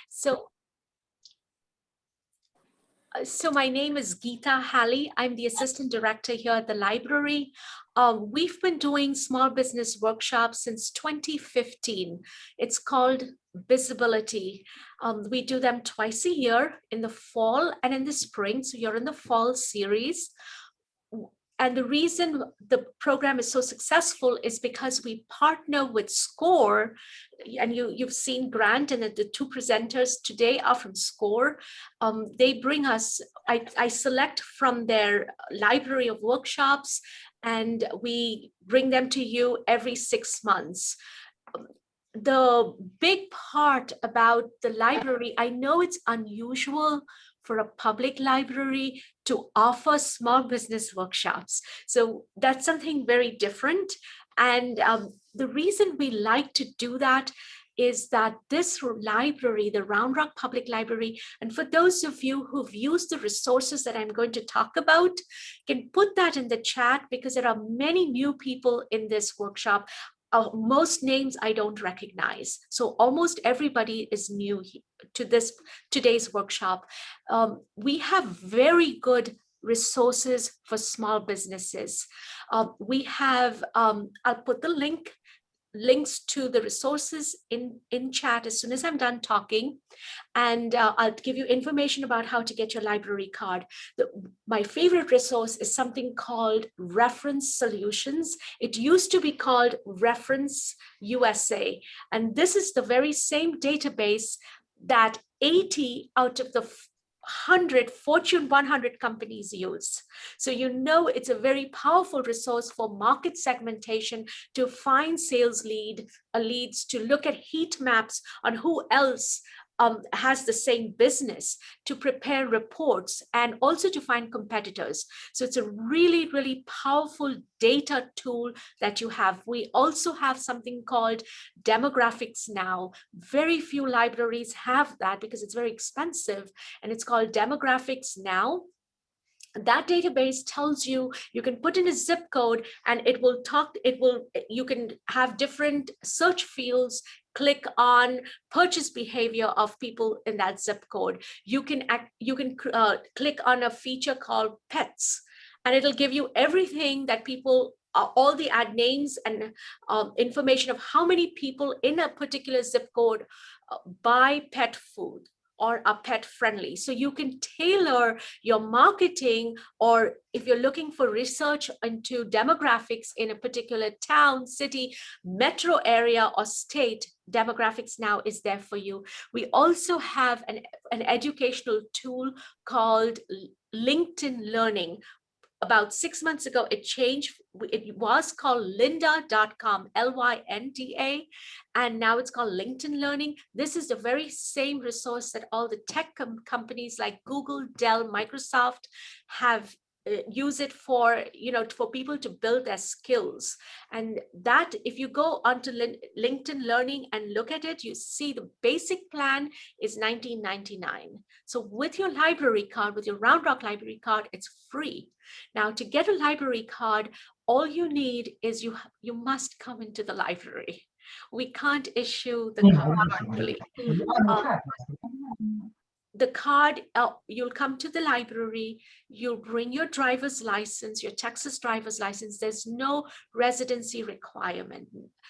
So my name is Geeta Halley. I'm the assistant director here at the library. We've been doing small business workshops since 2015. It's called Biz.ability. We do them twice a year in the fall and in the spring. So you're in the fall series. And the reason the program is so successful is because we partner with SCORE, and you've seen Grant and the two presenters today are from SCORE. They bring us, I select from their library of workshops, and we bring them to you every 6 months. The big part about the library, I know it's unusual for a public library to offer small business workshops. So that's something very different. And the reason we like to do that is that this library, the Round Rock Public Library, and for those of you who've used the resources that I'm going to talk about, can put that in the chat because there are many new people in this workshop. Most names I don't recognize. So almost everybody is new to today's workshop. We have very good resources for small businesses. We have, I'll put the links to the resources in chat as soon as I'm done talking. And I'll give you information about how to get your library card. My favorite resource is something called Reference Solutions. It used to be called Reference USA. And this is the very same database that 80 out of the 100 Fortune 100 companies use. So you know it's a very powerful resource for market segmentation, to find sales leads, to look at heat maps on who else has the same business, to prepare reports, and also to find competitors. So it's a really, really powerful data tool that you have. We also have something called Demographics Now. Very few libraries have that because it's very expensive, and it's called Demographics Now. That database tells you, you can put in a zip code and it will you can have different search fields, click on purchase behavior of people in that zip code. You can click on a feature called pets, and it'll give you everything that people, all the ad names and information of how many people in a particular zip code buy pet food or are pet friendly. So you can tailor your marketing, or if you're looking for research into demographics in a particular town, city, metro area, or state, Demographics Now is there for you. We also have an educational tool called LinkedIn Learning. About 6 months ago, it changed. It was called lynda.com, Lynda, and now it's called LinkedIn Learning. This is the very same resource that all the tech companies like Google, Dell, Microsoft have use it for, for people to build their skills. And that, if you go onto LinkedIn Learning and look at it, you see the basic plan is $19.99. So with your library card, with your Round Rock library card, it's free. Now, to get a library card, all you need is you must come into the library. We can't issue the card virtually. The card, you'll come to the library, you'll bring your driver's license, your Texas driver's license. There's no residency requirement.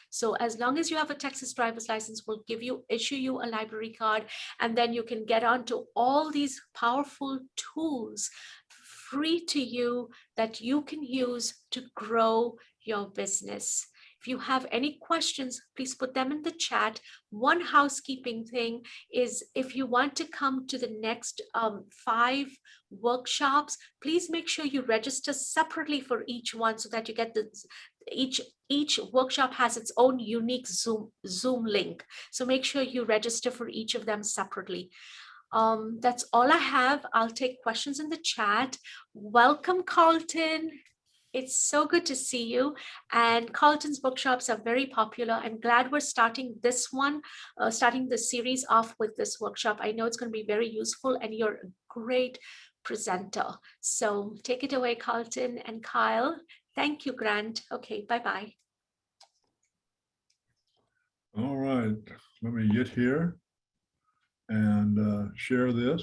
So as long as you have a Texas driver's license, we'll issue you a library card, and then you can get onto all these powerful tools free to you that you can use to grow your business. If you have any questions, please put them in the chat. One housekeeping thing is, if you want to come to the next 5 workshops, please make sure you register separately for each one, so that you get each workshop has its own unique Zoom link. So make sure you register for each of them separately. That's all I have. I'll take questions in the chat. Welcome, Carleton. It's so good to see you. And Carleton's bookshops are very popular. I'm glad we're starting this one, starting the series off with this workshop. I know it's going to be very useful, and you're a great presenter. So take it away, Carleton and Kyle. Thank you, Grant. Okay, bye-bye. All right, let me get here. and share this.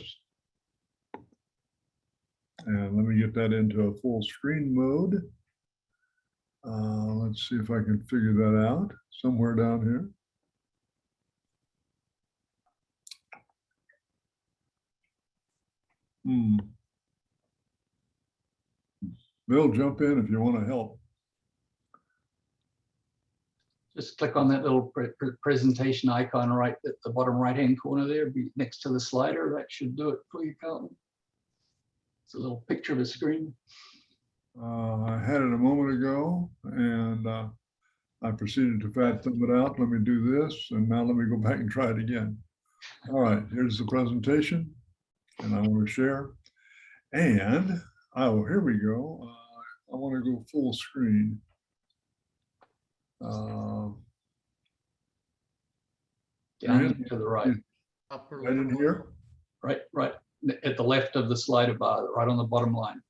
And let me get that into a full screen mode. Let's see if I can figure that out somewhere down here. Bill, jump in if you want to help. Just click on that little presentation icon right at the bottom right-hand corner there, be next to the slider. That should do it for you, Carleton. It's a little picture of the screen. I had it a moment ago, and I proceeded to fat thumb it out. Let me do this, and now let me go back and try it again. All right, here's the presentation, and I want to share. And, oh, here we go. I want to go full screen. Down to the right. Right in here? Right at the left of the slider bar, right on the bottom line.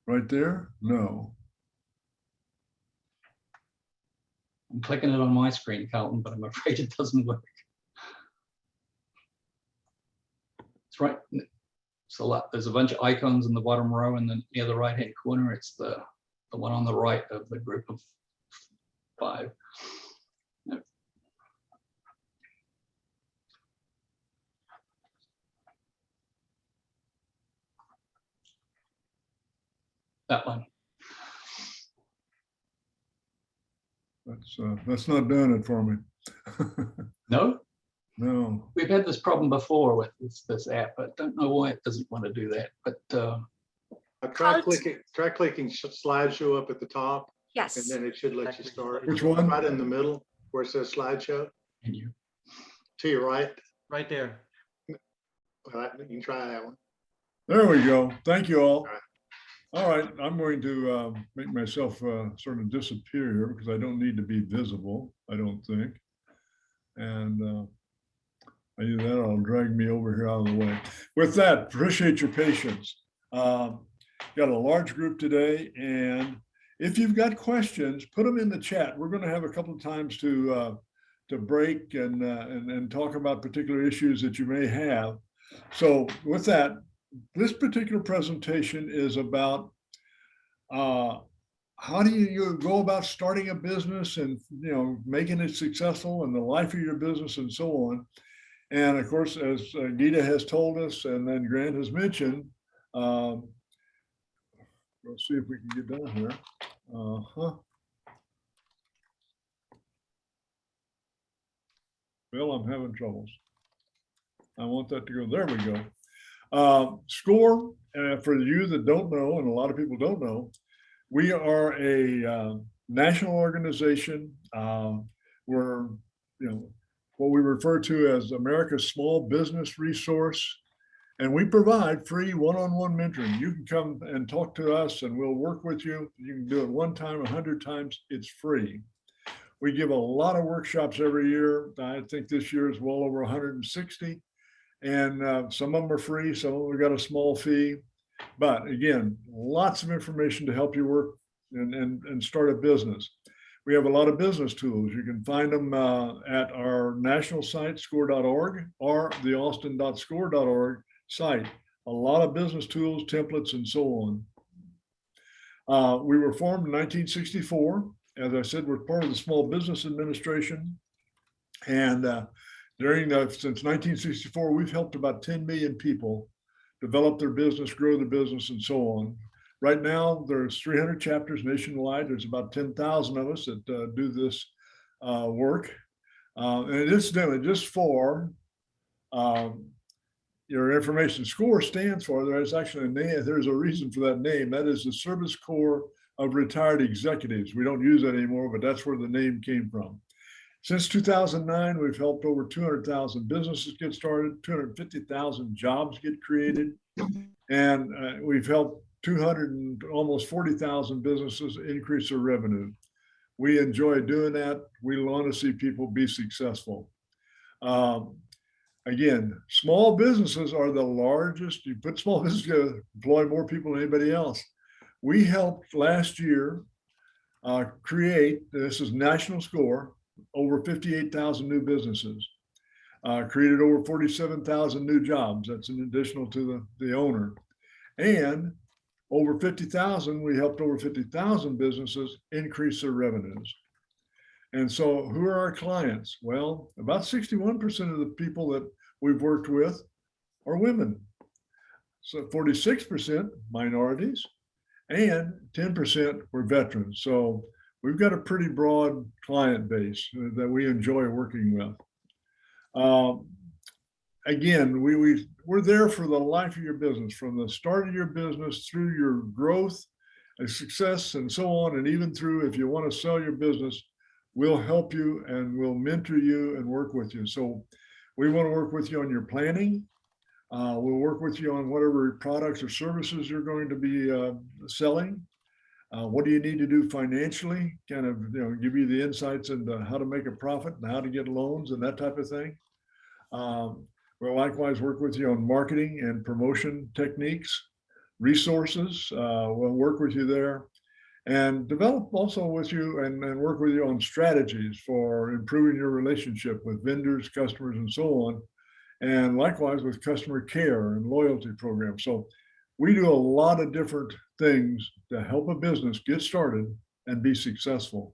Right there? No. I'm clicking it on my screen, Carleton, but I'm afraid it doesn't work. It's right. So there's a bunch of icons in the bottom row, and then near the right-hand corner, it's the one on the right of the group of 5. Yep. That one. That's not doing it for me. No? No. We've had this problem before with this app. I don't know why it doesn't want to do that, but try clicking slideshow up at the top. Yes. And then it should let you start. Which one? Right in the middle where it says slideshow. and you. To your right. Right there. You can try that one. There we go. Thank you all. All right, I'm going to make myself sort of disappear here because I don't need to be visible, I don't think. And either that or it'll drag me over here out of the way. With that, appreciate your patience. Got a large group today, and if you've got questions, put them in the chat. We're going to have a couple of times to break and talk about particular issues that you may have. So with that, this particular presentation is about how do you go about starting a business and making it successful and the life of your business and so on. And of course, as Gita has told us, and then Grant has mentioned, we'll see if we can get down here. Well, I'm having troubles. I want that to go. There we go. SCORE, for you that don't know, and a lot of people don't know, we are a national organization. We're, what we refer to as America's small business resource, and we provide free one-on-one mentoring. You can come and talk to us, and we'll work with you. You can do it one time, 100 times. It's free. We give a lot of workshops every year. I think this year is well over 160. And some of them are free, some of them have got a small fee. But again, lots of information to help you work and start a business. We have a lot of business tools. You can find them at our national site, score.org, or the austin.score.org site. A lot of business tools, templates, and so on. We were formed in 1964. As I said, we're part of the Small Business Administration. And since 1964, we've helped about 10 million people develop their business, grow their business, and so on. Right now, there's 300 chapters nationwide. There's about 10,000 of us that do this work. And incidentally, just for your information, SCORE stands for, there's actually a name, there's a reason for that name. That is the Service Corps of Retired Executives. We don't use that anymore, but that's where the name came from. Since 2009, we've helped over 200,000 businesses get started, 250,000 jobs get created, and we've helped 200 and almost 40,000 businesses increase their revenue. We enjoy doing that. We want to see people be successful. Again, small businesses are the largest. You put small business together, employ more people than anybody else. We helped last year create, this is national SCORE, over 58,000 new businesses. created over 47,000 new jobs. That's an additional to the owner. And over 50,000, we helped over 50,000 businesses increase their revenues. And so who are our clients? Well, about 61% of the people that we've worked with are women. So 46% minorities and 10% were veterans. So we've got a pretty broad client base that we enjoy working with. Again, we're there for the life of your business, from the start of your business through your growth and success and so on. And even through, if you want to sell your business, we'll help you and we'll mentor you and work with you. So we want to work with you on your planning. We'll work with you on whatever products or services you're going to be selling. What do you need to do financially? Kind of, give you the insights into how to make a profit and how to get loans and that type of thing. We'll likewise work with you on marketing and promotion techniques, resources. We'll work with you there and develop also with you and work with you on strategies for improving your relationship with vendors, customers, and so on. And likewise with customer care and loyalty programs. So we do a lot of different things to help a business get started and be successful.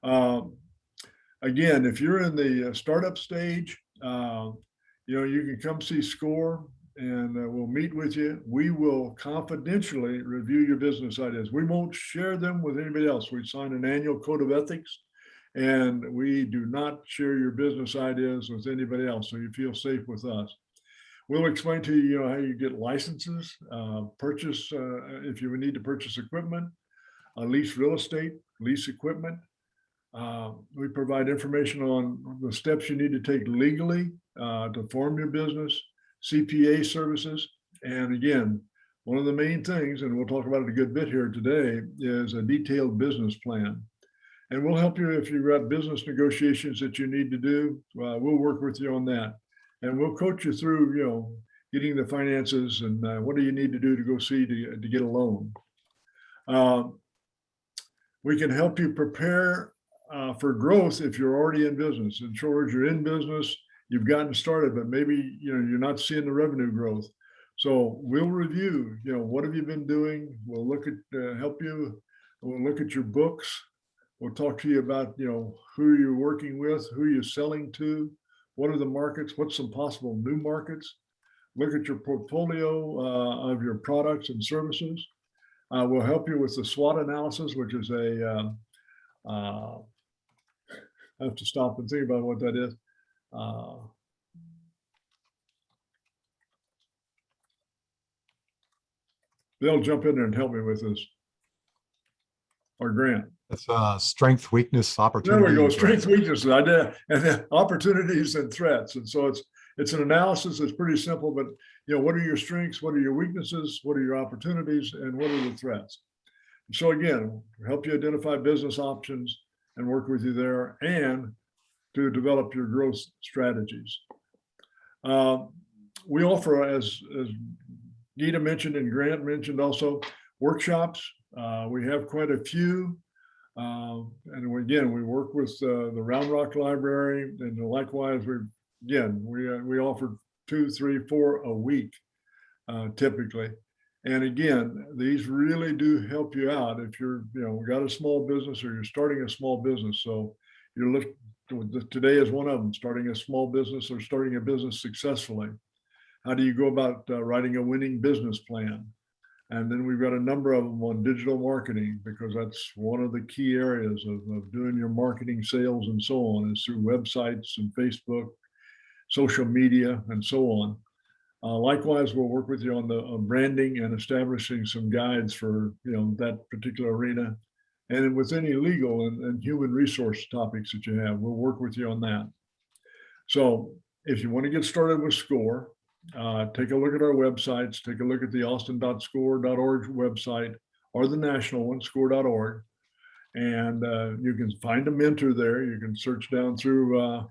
Again, if you're in the startup stage, you can come see SCORE and we'll meet with you. We will confidentially review your business ideas. We won't share them with anybody else. We sign an annual code of ethics and we do not share your business ideas with anybody else. So you feel safe with us. We'll explain to you, how you get licenses, purchase, if you would need to purchase equipment, lease real estate, lease equipment. We provide information on the steps you need to take legally to form your business, CPA services. And again, one of the main things, and we'll talk about it a good bit here today, is a detailed business plan. And we'll help you if you've got business negotiations that you need to do. We'll work with you on that. And we'll coach you through, getting the finances and what do you need to do to go see to get a loan. We can help you prepare for growth if you're already in business. In other words, you're in business, you've gotten started, but maybe you're not seeing the revenue growth. So we'll review, what have you been doing? We'll look at help you. We'll look at your books. We'll talk to you about who you're working with, who you're selling to, what are the markets, what's some possible new markets. Look at your portfolio of your products and services. We'll help you with the SWOT analysis, which is I have to stop and think about what that is. They'll jump in there and help me with this. Or Grant. That's strength, weakness, opportunity. There we go. Strength, weaknesses, and then opportunities and threats. And so it's an analysis that's pretty simple, but what are your strengths? What are your weaknesses? What are your opportunities? And what are the threats? So again, help you identify business options and work with you there and to develop your growth strategies. We offer, as Gita mentioned and Grant mentioned also, workshops. We have quite a few. And we work with the Round Rock Library, and likewise, we offer 2, 3, 4 a week typically. And again, these really do help you out if you're, got a small business or you're starting a small business. So today is one of them, starting a small business or starting a business successfully. How do you go about writing a winning business plan? And then we've got a number of them on digital marketing, because that's one of the key areas of doing your marketing, sales, and so on, is through websites and Facebook, social media, and so on. Likewise, we'll work with you on the branding and establishing some guides for that particular arena. And with any legal and human resource topics that you have, we'll work with you on that. So if you want to get started with SCORE, take a look at our websites, take a look at the austin.score.org website or the national one, score.org. And you can find a mentor there. You can search down through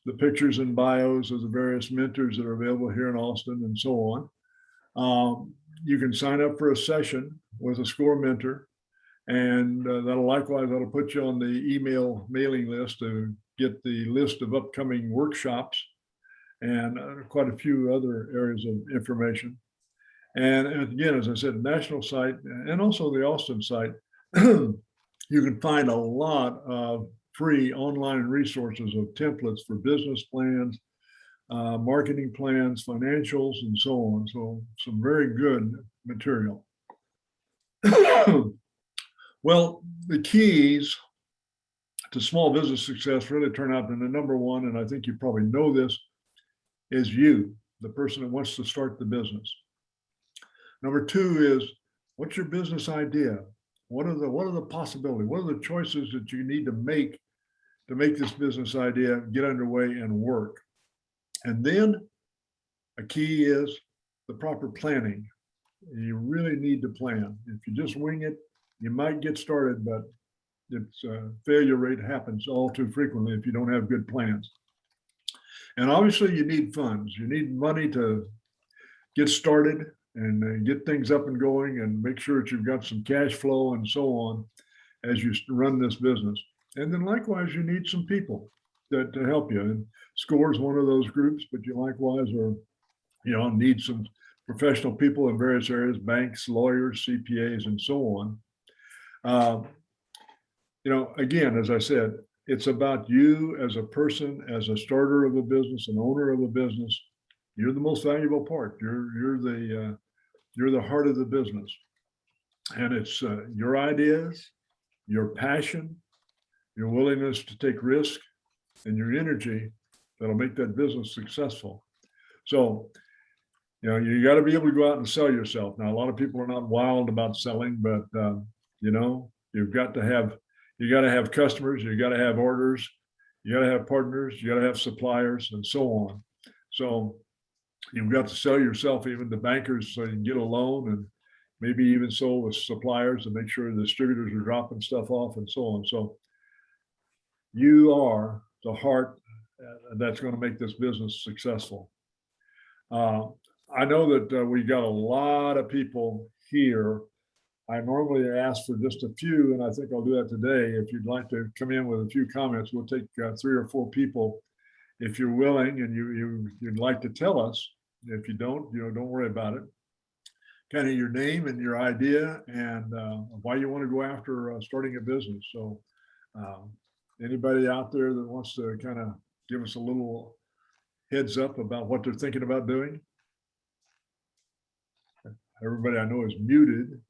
the pictures and bios of the various mentors that are available here in Austin and so on. You can sign up for a session with a SCORE mentor, and that'll put you on the email mailing list to get the list of upcoming workshops and quite a few other areas of information. And again, as I said, national site and also the Austin site, you can find a lot of free online resources of templates for business plans, marketing plans, financials, and so on. So some very good material. Well, the keys to small business success really turn out in the number one, and I think you probably know this, is you, the person that wants to start the business. Number two is, what's your business idea? What are the possibilities? What are the choices that you need to make this business idea get underway and work? And then a key is the proper planning. You really need to plan. If you just wing it, you might get started, but its failure rate happens all too frequently if you don't have good plans. And obviously you need funds. You need money to get started and get things up and going and make sure that you've got some cash flow and so on as you run this business. And then likewise, you need some people to help you. And SCORE is one of those groups, but you likewise need some professional people in various areas, banks, lawyers, CPAs, and so on. Again, as I said, it's about you as a person, as a starter of a business, an owner of a business. You're the most valuable part. You're the heart of the business, and it's your ideas, your passion, your willingness to take risk, and your energy that'll make that business successful. So, you got to be able to go out and sell yourself. Now, a lot of people are not wild about selling, but you've got to have customers, you got to have orders, you got to have partners, you got to have suppliers, and so on. So you've got to sell yourself even to bankers so you can get a loan, and maybe even so with suppliers to make sure the distributors are dropping stuff off and so on. So you are the heart that's going to make this business successful. I know that we got a lot of people here. I normally ask for just a few, and I think I'll do that today. If you'd like to come in with a few comments, we'll take 3 or 4 people if you're willing and you'd like to tell us. If you don't, don't worry about it. Kind of your name and your idea and why you want to go after starting a business. So anybody out there that wants to kind of give us a little heads up about what they're thinking about doing? Everybody I know is muted.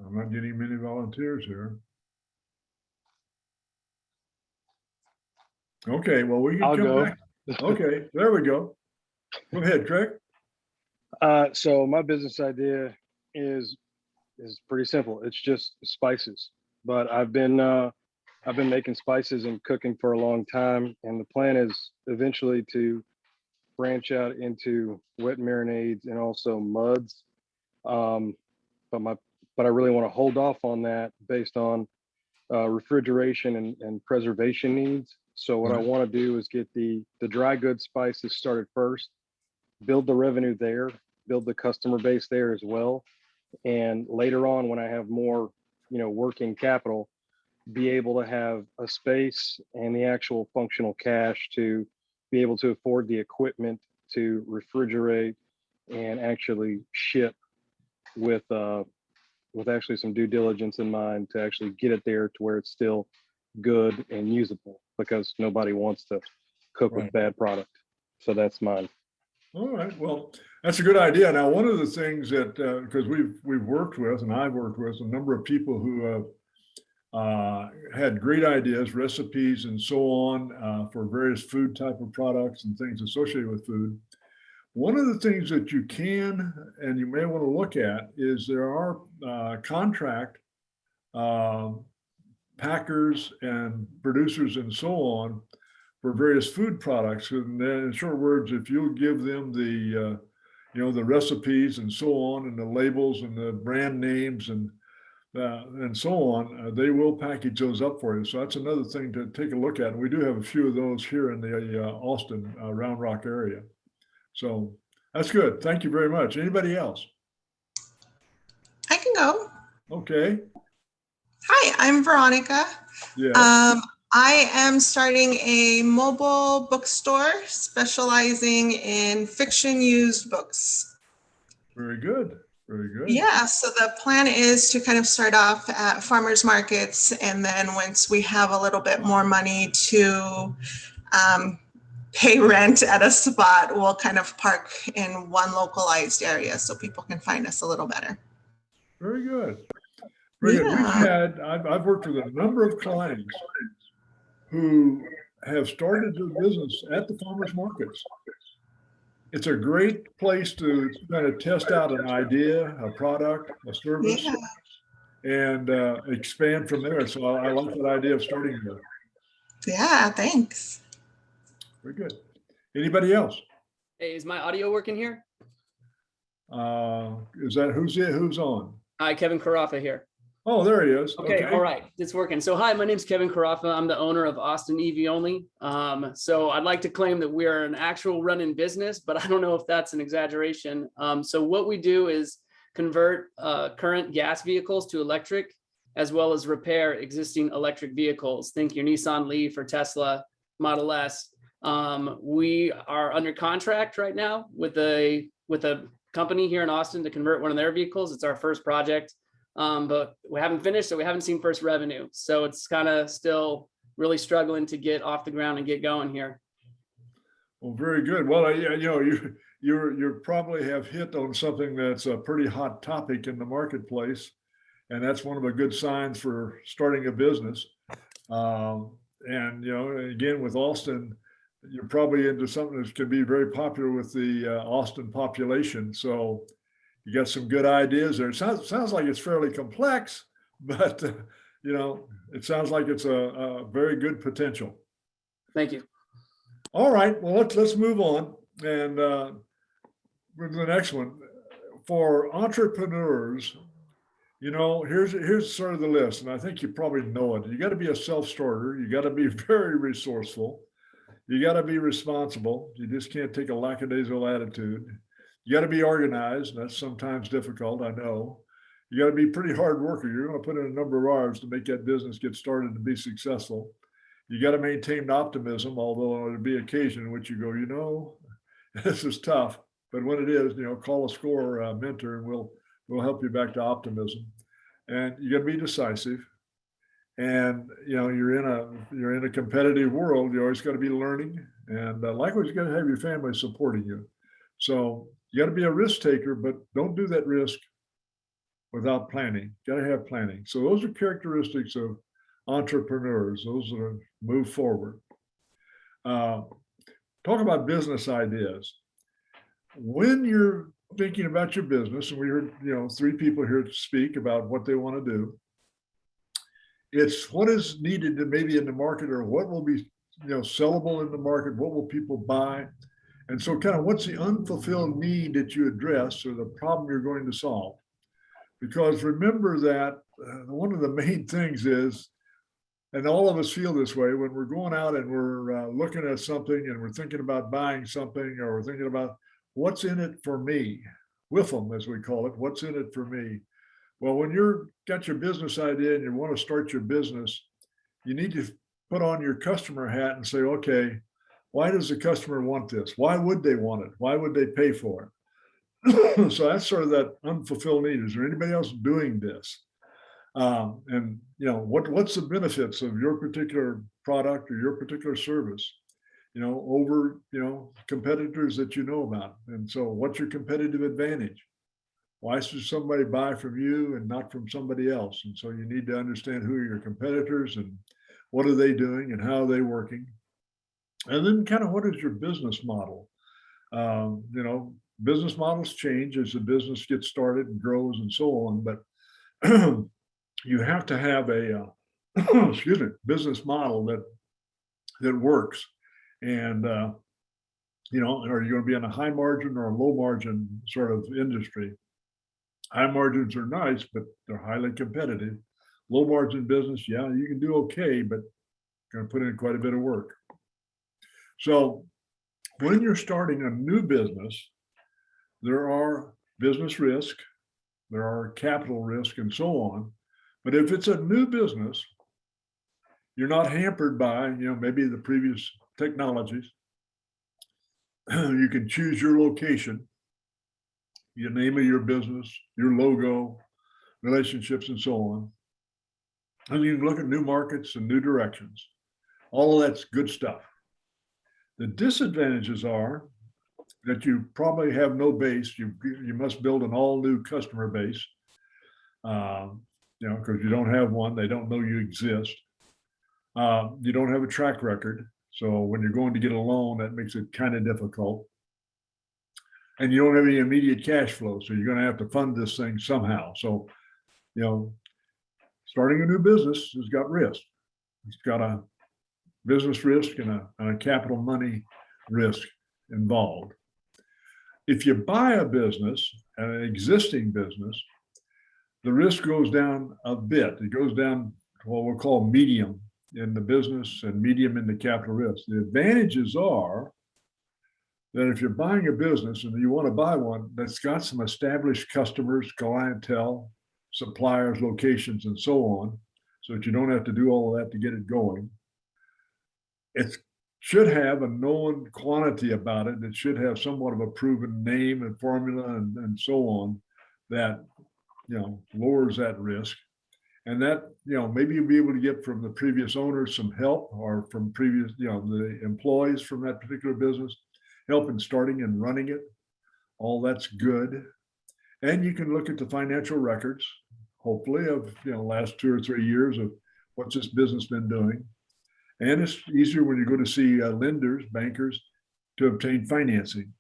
I'm not getting many volunteers here. Okay, well, we can I'll come go. back. Okay, there we go. Go ahead, Craig. So my business idea is pretty simple. It's just spices, but I've been making spices and cooking for a long time, and the plan is eventually to branch out into wet marinades and also muds. But I really want to hold off on that based on refrigeration and preservation needs. So what I want to do is get the dry goods spices started first, build the revenue there, build the customer base there as well. And later on, when I have more, working capital, be able to have a space and the actual functional cash to be able to afford the equipment to refrigerate and actually ship with actually some due diligence in mind to actually get it there to where it's still good and usable, because nobody wants to cook with bad product. So that's mine. All right. Well, that's a good idea. Now, one of the things that because we've worked with, and I've worked with a number of people who have had great ideas, recipes, and so on for various food type of products and things associated with food. One of the things that you can and you may want to look at is there are contract packers and producers and so on for various food products. And then, in short words, if you'll give them the the recipes and so on, and the labels and the brand names and so on, they will package those up for you. So that's another thing to take a look at. And we do have a few of those here in the Austin Round Rock area. So that's good. Thank you very much. Anybody else? I can go. Okay. Hi, I'm Veronica. Yeah. I am starting a mobile bookstore specializing in fiction used books. Very good. Very good. Yeah, so the plan is to kind of start off at farmers markets, and then once we have a little bit more money to pay rent at a spot, we'll kind of park in one localized area so people can find us a little better. Very good. Very good. Yeah. I've worked with a number of clients who have started their business at the farmers markets. It's a great place to kind of test out an idea, a product, a service, Yeah. and expand from there. So I like that idea of starting there. Yeah, thanks. Very good. Anybody else? Hey, is my audio working here? Is that who's on? Hi, Kevin Carafa here. Oh, there he is. Okay, all right, it's working. So hi, my name's Kevin Carafa. I'm the owner of Austin EV Only. So I'd like to claim that we are an actual running business, but I don't know if that's an exaggeration. So what we do is convert current gas vehicles to electric, as well as repair existing electric vehicles. Think your Nissan Leaf or Tesla Model S. We are under contract right now with a company here in Austin to convert one of their vehicles. It's our first project. But we haven't finished, so we haven't seen first revenue. So it's kind of still really struggling to get off the ground and get going here. Well, very good. Well, you probably have hit on something that's a pretty hot topic in the marketplace, and that's one of the good signs for starting a business. And again, with Austin, you're probably into something that can be very popular with the Austin population. So you got some good ideas there. It sounds like it's fairly complex, but it sounds like it's a very good potential. Thank you. All right, well, let's move on and with the next one. For entrepreneurs, here's sort of the list, and I think you probably know it. You got to be a self-starter. You got to be very resourceful. You got to be responsible. You just can't take a lackadaisical attitude. You got to be organized. That's sometimes difficult, I know. You got to be a pretty hard worker. You're going to put in a number of hours to make that business get started and be successful. You got to maintain optimism, although there'll be occasion in which you go, this is tough. But when it is, call a SCORE mentor and we'll help you back to optimism. And you got to be decisive. And you're in a competitive world. You always got to be learning. And likewise, you got to have your family supporting you. So you got to be a risk taker, but don't do that risk without planning. Got to have planning. So those are characteristics of entrepreneurs. Those that move forward. Talk about business ideas. When you're thinking about your business, and we heard 3 people here to speak about what they want to do. It's what is needed to maybe in the market, or what will be sellable in the market. What will people buy? And so kind of what's the unfulfilled need that you address, or the problem you're going to solve? Because remember that one of the main things is, and all of us feel this way, when we're going out and we're looking at something and we're thinking about buying something, or we're thinking about what's in it for me, WIFM as we call it, what's in it for me? Well, when you're got your business idea and you want to start your business, you need to put on your customer hat and say, okay, why does the customer want this? Why would they want it? Why would they pay for it? So that's sort of that unfulfilled need. Is there anybody else doing this? And what's the benefits of your particular product or your particular service, over competitors that you know about? And so what's your competitive advantage? Why should somebody buy from you and not from somebody else? And so you need to understand who are your competitors and what are they doing and how are they working? And then kind of what is your business model? Business models change as the business gets started and grows and so on, but you have to have a business model that works. And are you going to be in a high margin or a low margin sort of industry? High margins are nice, but they're highly competitive. Low margin business, yeah, you can do okay, but you're going to put in quite a bit of work. So when you're starting a new business, there are business risk, there are capital risk, and so on. But if it's a new business, you're not hampered by, maybe the previous technologies. You can choose your location, your name of your business, your logo, relationships, and so on. And you can look at new markets and new directions. All of that's good stuff. The disadvantages are that you probably have no base. You must build an all new customer base, because you don't have one. They don't know you exist. You don't have a track record. So when you're going to get a loan, that makes it kind of difficult. And you don't have any immediate cash flow. So you're going to have to fund this thing somehow. So, starting a new business has got risk. It's got a business risk and a capital money risk involved. If you buy a business, an existing business, the risk goes down a bit. It goes down to what we'll call medium in the business and medium in the capital risk. The advantages are that if you're buying a business and you want to buy one that's got some established customers, clientele, suppliers, locations, and so on, so that you don't have to do all of that to get it going, it should have a known quantity about it. It should have somewhat of a proven name and formula and so on that, lowers that risk. And that, maybe you'll be able to get from the previous owners some help, or from previous, the employees from that particular business, help in starting and running it. All that's good. And you can look at the financial records, hopefully, of, last 2 or 3 years of what's this business been doing. And it's easier when you go to see lenders, bankers, to obtain financing.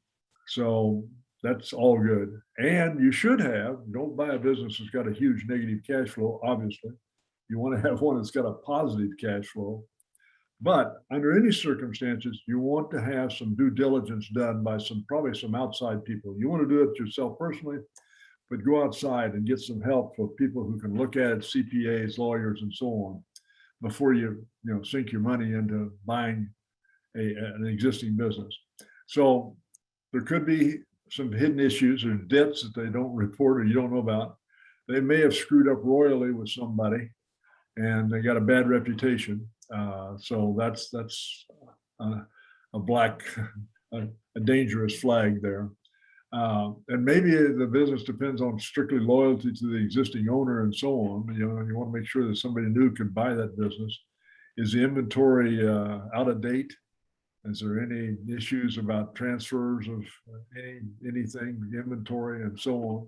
So that's all good. And you should don't buy a business that's got a huge negative cash flow, obviously. You want to have one that's got a positive cash flow. But under any circumstances, you want to have some due diligence done by probably some outside people. You want to do it yourself personally, but go outside and get some help from people who can look at it, CPAs, lawyers, and so on, before you sink your money into buying an existing business. So there could be some hidden issues or debts that they don't report or you don't know about. They may have screwed up royally with somebody and they got a bad reputation. So that's a dangerous flag there. And maybe the business depends on strictly loyalty to the existing owner and so on. You want to make sure that somebody new can buy that business. Is the inventory out of date? Is there any issues about transfers of anything, inventory, and so on?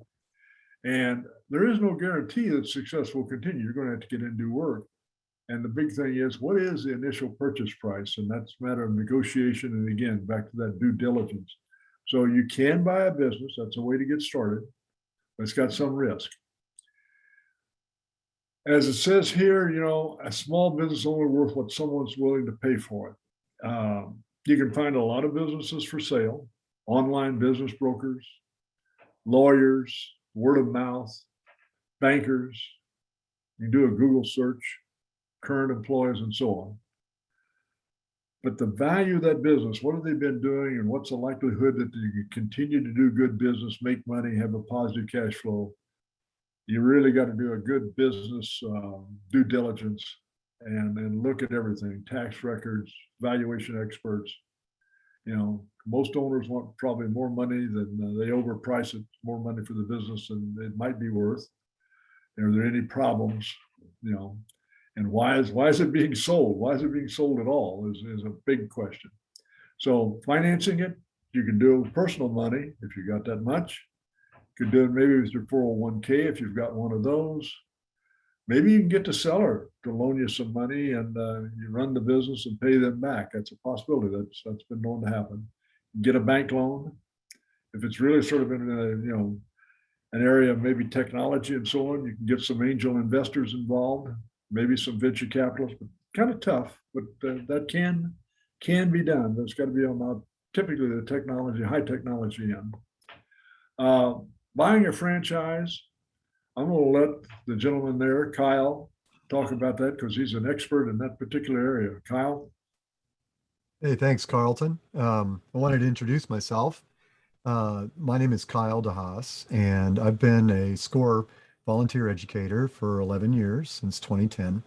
And there is no guarantee that success will continue. You're going to have to get in and do work. And the big thing is, what is the initial purchase price? And that's a matter of negotiation. And again, back to that due diligence. So you can buy a business. That's a way to get started, but it's got some risk. As it says here, a small business only worth what someone's willing to pay for it. You can find a lot of businesses for sale, online business brokers, lawyers, word of mouth, bankers. You can do a Google search, current employees, and so on. But the value of that business, what have they been doing, and what's the likelihood that they can continue to do good business, make money, have a positive cash flow? You really got to do a good business due diligence and look at everything, tax records, valuation experts. Most owners want probably more money than they overprice it, more money for the business than it might be worth. Are there any problems? And why is it being sold? Why is it being sold at all is a big question. So financing it, you can do with personal money if you got that much. You could do it maybe with your 401k if you've got one of those. Maybe you can get the seller to loan you some money and you run the business and pay them back. That's a possibility. That's been known to happen. Get a bank loan. If it's really sort of in an area of maybe technology and so on, you can get some angel investors involved, maybe some venture capitalists, but kind of tough, but that can be done. That's got to be on typically the technology, high technology end. Buying a franchise, I'm going to let the gentleman there, Kyle, talk about that because he's an expert in that particular area. Kyle? Hey, thanks, Carleton. I wanted to introduce myself. My name is Kyle DeHaas, and I've been a SCORE volunteer educator for 11 years, since 2010.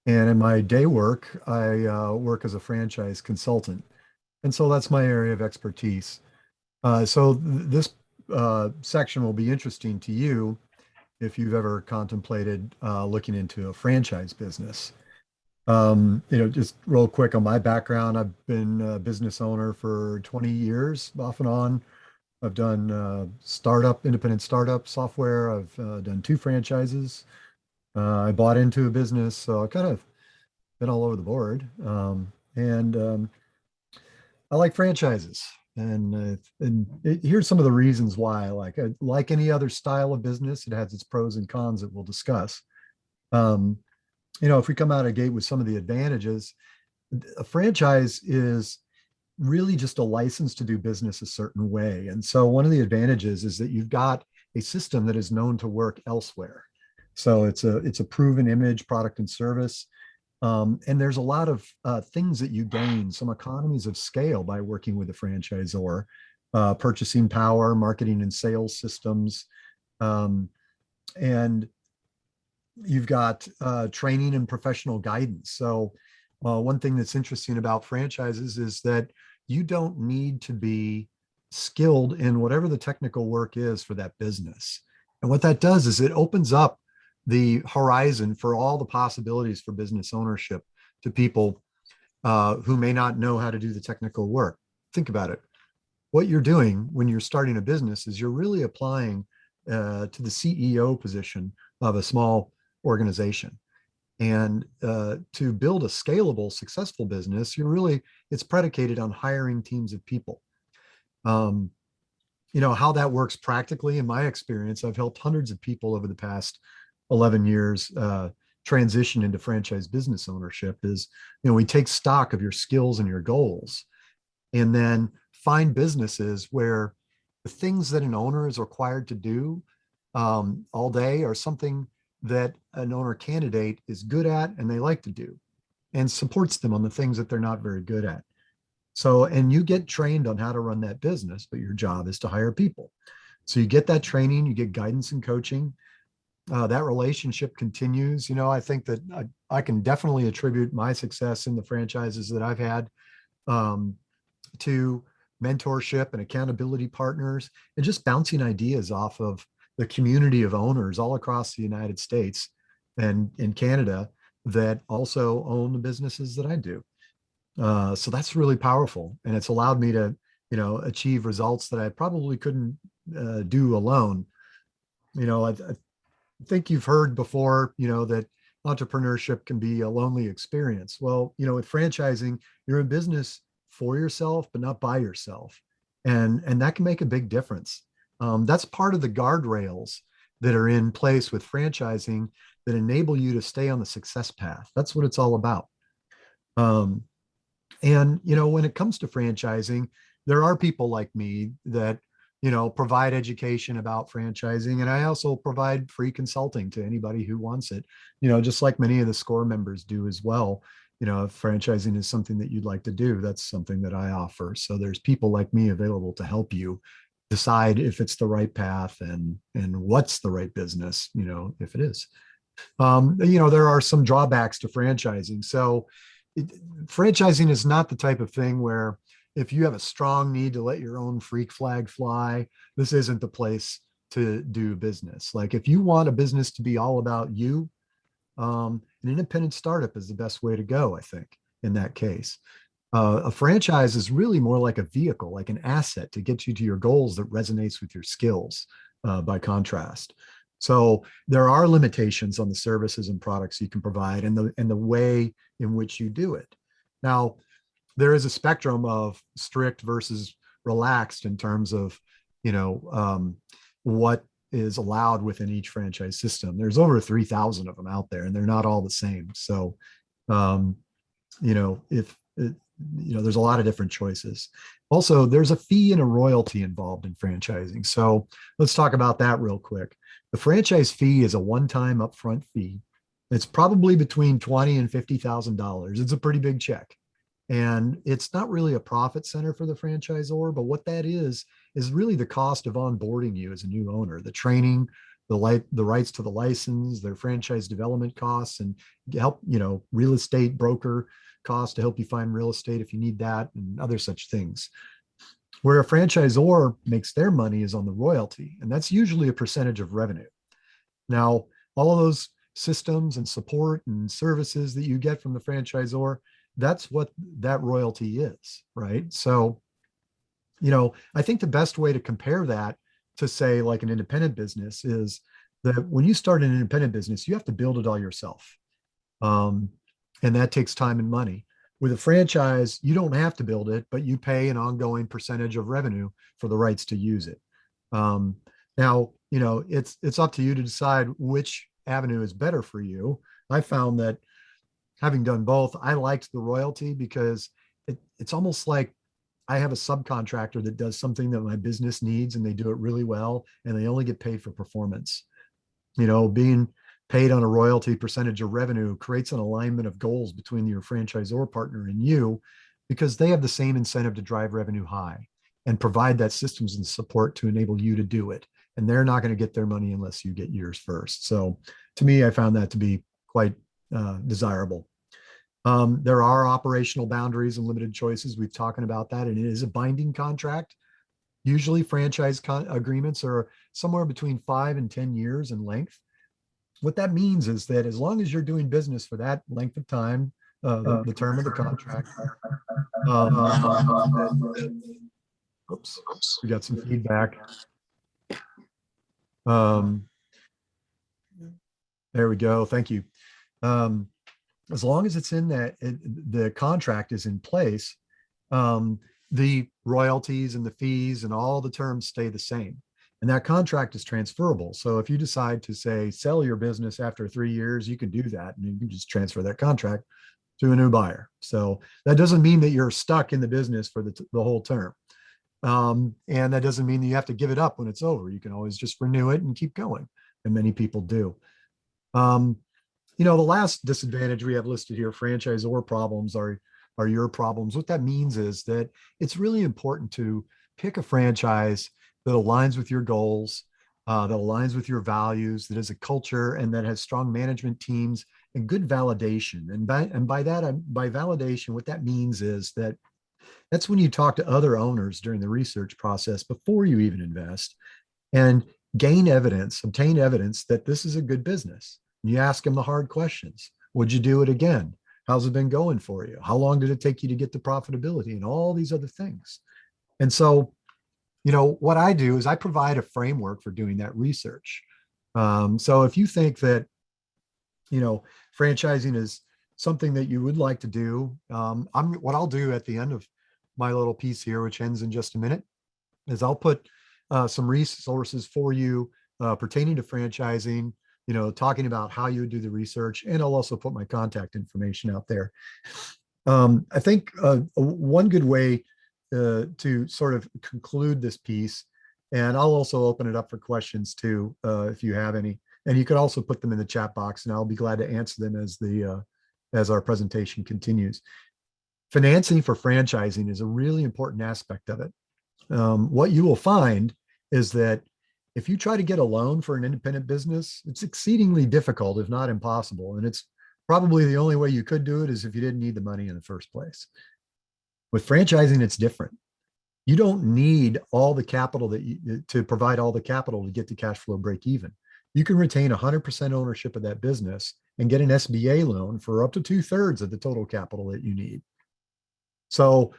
And in my day work, I work as a franchise consultant. And so that's my area of expertise. This section will be interesting to you if you've ever contemplated looking into a franchise business. Just real quick on my background, I've been a business owner for 20 years, off and on. I've done independent startup software. I've done 2 franchises. I bought into a business, so I kind of been all over the board. And I like franchises. Here's some of the reasons why I like it. Like any other style of business, it has its pros and cons that we'll discuss. If we come out of gate with some of the advantages, a franchise is really just a license to do business a certain way. And so one of the advantages is that you've got a system that is known to work elsewhere. So it's a proven image, product, and service. And there's a lot of things that you gain, some economies of scale by working with a franchisor, purchasing power, marketing and sales systems. And you've got training and professional guidance. So one thing that's interesting about franchises is that you don't need to be skilled in whatever the technical work is for that business. And what that does is it opens up the horizon for all the possibilities for business ownership to people who may not know how to do the technical work. Think about it. What you're doing when you're starting a business is you're really applying to the CEO position of a small organization. And to build a scalable, successful business, it's predicated on hiring teams of people. How that works practically, in my experience, I've helped hundreds of people over the past 11 years transition into franchise business ownership. We take stock of your skills and your goals, and then find businesses where the things that an owner is required to do all day are something that an owner candidate is good at and they like to do, and supports them on the things that they're not very good at. So, and you get trained on how to run that business, but your job is to hire people. So you get that training, you get guidance and coaching. That relationship continues. I think that I can definitely attribute my success in the franchises that I've had to mentorship and accountability partners, and just bouncing ideas off of the community of owners all across the United States and in Canada that also own the businesses that I do. So that's really powerful, and it's allowed me to, achieve results that I probably couldn't do alone. I think you've heard before, that entrepreneurship can be a lonely experience. Well, with franchising, you're in business for yourself, but not by yourself. And that can make a big difference. That's part of the guardrails that are in place with franchising that enable you to stay on the success path. That's what it's all about. And when it comes to franchising, there are people like me that provide education about franchising. And I also provide free consulting to anybody who wants it, just like many of the SCORE members do as well. If franchising is something that you'd like to do, that's something that I offer. So there's people like me available to help you decide if it's the right path and what's the right business, if it is. There are some drawbacks to franchising. So franchising is not the type of thing where if you have a strong need to let your own freak flag fly, this isn't the place to do business. Like if you want a business to be all about you, an independent startup is the best way to go, I think, in that case. A franchise is really more like a vehicle, like an asset to get you to your goals that resonates with your skills, by contrast. So there are limitations on the services and products you can provide and the way in which you do it. Now, there is a spectrum of strict versus relaxed in terms of, what is allowed within each franchise system. There's over 3,000 of them out there, and they're not all the same. So, there's a lot of different choices. Also, there's a fee and a royalty involved in franchising. So let's talk about that real quick. The franchise fee is a one-time upfront fee. It's probably between $20,000 and $50,000. It's a pretty big check. And it's not really a profit center for the franchisor, but what that is really the cost of onboarding you as a new owner, the training, the rights to the license, their franchise development costs, and help, real estate broker costs to help you find real estate if you need that, and other such things. Where a franchisor makes their money is on the royalty, and that's usually a percentage of revenue. Now, all of those systems and support and services that you get from the franchisor, that's what that royalty is, right? So, I think the best way to compare that to, say, like an independent business is that when you start an independent business, you have to build it all yourself. And that takes time and money. With a franchise, you don't have to build it, but you pay an ongoing percentage of revenue for the rights to use it. Now, it's up to you to decide which avenue is better for you. I found that, having done both, I liked the royalty because it's almost like I have a subcontractor that does something that my business needs, and they do it really well, and they only get paid for performance. Being paid on a royalty percentage of revenue creates an alignment of goals between your franchisor partner and you, because they have the same incentive to drive revenue high and provide that systems and support to enable you to do it. And they're not going to get their money unless you get yours first. So to me, I found that to be quite desirable. There are operational boundaries and limited choices. We've talked about that, and it is a binding contract. Usually franchise agreements are somewhere between 5 and 10 years in length. What that means is that as long as you're doing business for that length of time, the term of the contract, oops, we got some feedback. There we go. Thank you. As long as it's in that, the contract is in place, the royalties and the fees and all the terms stay the same. And that contract is transferable. So if you decide to, say, sell your business after 3 years, you can do that, and you can just transfer that contract to a new buyer. So that doesn't mean that you're stuck in the business for the whole term. And that doesn't mean that you have to give it up when it's over. You can always just renew it and keep going. And many people do. The last disadvantage we have listed here, franchisor problems, are your problems. What that means is that it's really important to pick a franchise that aligns with your goals, that aligns with your values, that is a culture, and that has strong management teams and good validation. And by validation, what that means is that that's when you talk to other owners during the research process before you even invest, and obtain evidence that this is a good business. And you ask them the hard questions. Would you do it again? How's it been going for you? How long did it take you to get to profitability? And all these other things. And so, what I do is I provide a framework for doing that research. So if you think that, franchising is something that you would like to do, what I'll do at the end of my little piece here, which ends in just a minute, is I'll put some resources for you pertaining to franchising, talking about how you would do the research, and I'll also put my contact information out there. I think one good way to sort of conclude this piece, and I'll also open it up for questions too, if you have any, and you could also put them in the chat box, and I'll be glad to answer them as our presentation continues. Financing for franchising is a really important aspect of it. What you will find is that if you try to get a loan for an independent business, it's exceedingly difficult, if not impossible. And it's probably the only way you could do it is if you didn't need the money in the first place. With franchising, it's different. You don't need all the capital to provide all the capital to get to cash flow break even. You can retain 100% ownership of that business and get an SBA loan for up to 2/3 of the total capital that you need. So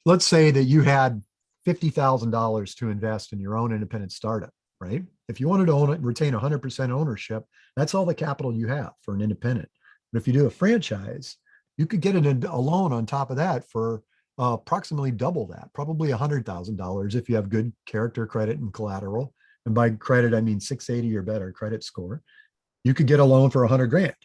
let's say that you had $50,000 to invest in your own independent startup, right? If you wanted to retain 100% ownership, that's all the capital you have for an independent. But if you do a franchise, you could get a loan on top of that for approximately double that, probably $100,000 if you have good character, credit, and collateral. And by credit, I mean 680 or better credit score. You could get a loan for $100,000.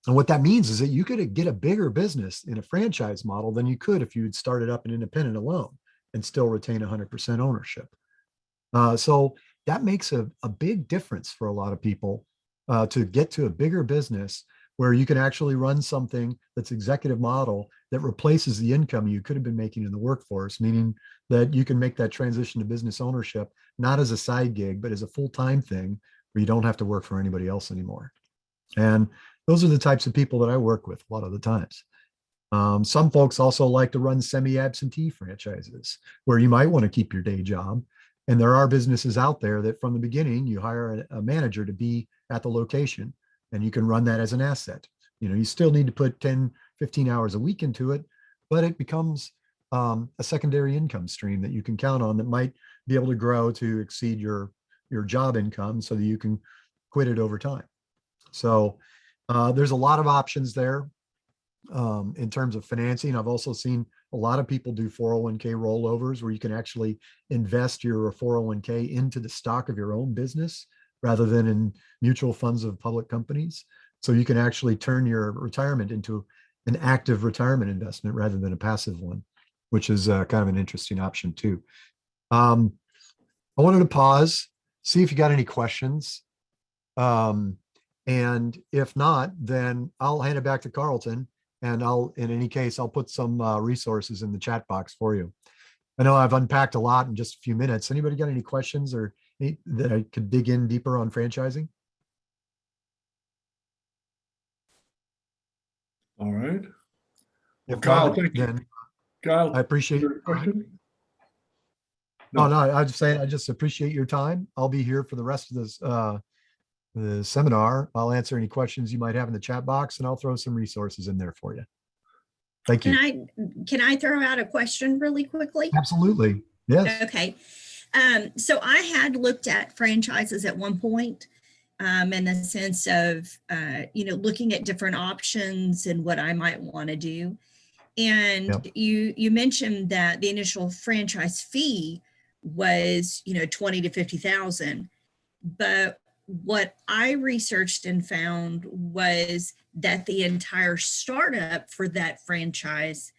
And what that means is that you could get a bigger business in a franchise model than you could if you'd started up an independent alone and still retain 100% ownership. So that makes a big difference for a lot of people to get to a bigger business where you can actually run something that's executive model that replaces the income you could have been making in the workforce, meaning that you can make that transition to business ownership, not as a side gig, but as a full-time thing where you don't have to work for anybody else anymore. And those are the types of people that I work with a lot of the times. Some folks also like to run semi-absentee franchises where you might want to keep your day job. And there are businesses out there that from the beginning, you hire a manager to be at the location and you can run that as an asset. You know, you still need to put 10, 15 hours a week into it, but it becomes a secondary income stream that you can count on that might be able to grow to exceed your job income so that you can quit it over time. So there's a lot of options there in terms of financing. I've also seen a lot of people do 401k rollovers where you can actually invest your 401k into the stock of your own business rather than in mutual funds of public companies. So you can actually turn your retirement into an active retirement investment rather than a passive one, which is kind of an interesting option too. I wanted to pause, see if you got any questions. And if not, then I'll hand it back to Carleton. And in any case, I'll put some resources in the chat box for you. I know I've unpacked a lot in just a few minutes. Anybody got any questions or that I could dig in deeper on franchising? All right. Well, If Kyle, not, thank you. then Kyle, I appreciate your question. No, I was just saying, I just appreciate your time. I'll be here for the rest of this the seminar. I'll answer any questions you might have in the chat box, and I'll throw some resources in there for you. Thank you. Can I throw out a question really quickly? Absolutely. Yes. Okay. So I had looked at franchises at one point in the sense of, looking at different options and what I might want to do. And Yep. you mentioned that the initial franchise fee was, 20 to 50,000. But what I researched and found was that the entire startup for that franchise,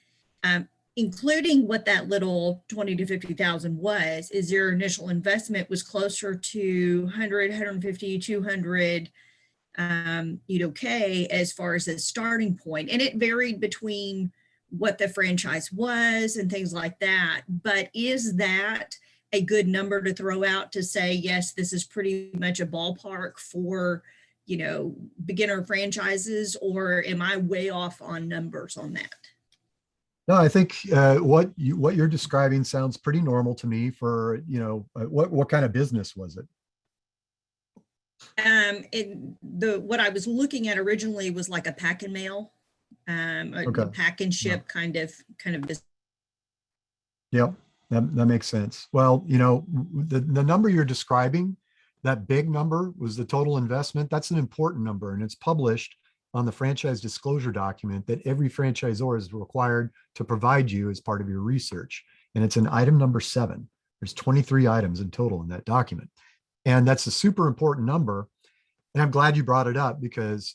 including what that little 20 to 50,000 was, is your initial investment was closer to 100, 150, 200, K as far as the starting point. And it varied between what the franchise was and things like that. But is that a good number to throw out to say, yes, this is pretty much a ballpark for, beginner franchises, or am I way off on numbers on that? No, I think what you're describing sounds pretty normal to me for, what kind of business was it? What I was looking at originally was like a pack and mail, Okay. a pack and ship kind of business. Yep, that makes sense. Well, the number you're describing, that big number was the total investment. That's an important number, and it's published on the franchise disclosure document that every franchisor is required to provide you as part of your research. And it's an item number 7. There's 23 items in total in that document. And that's a super important number. And I'm glad you brought it up because,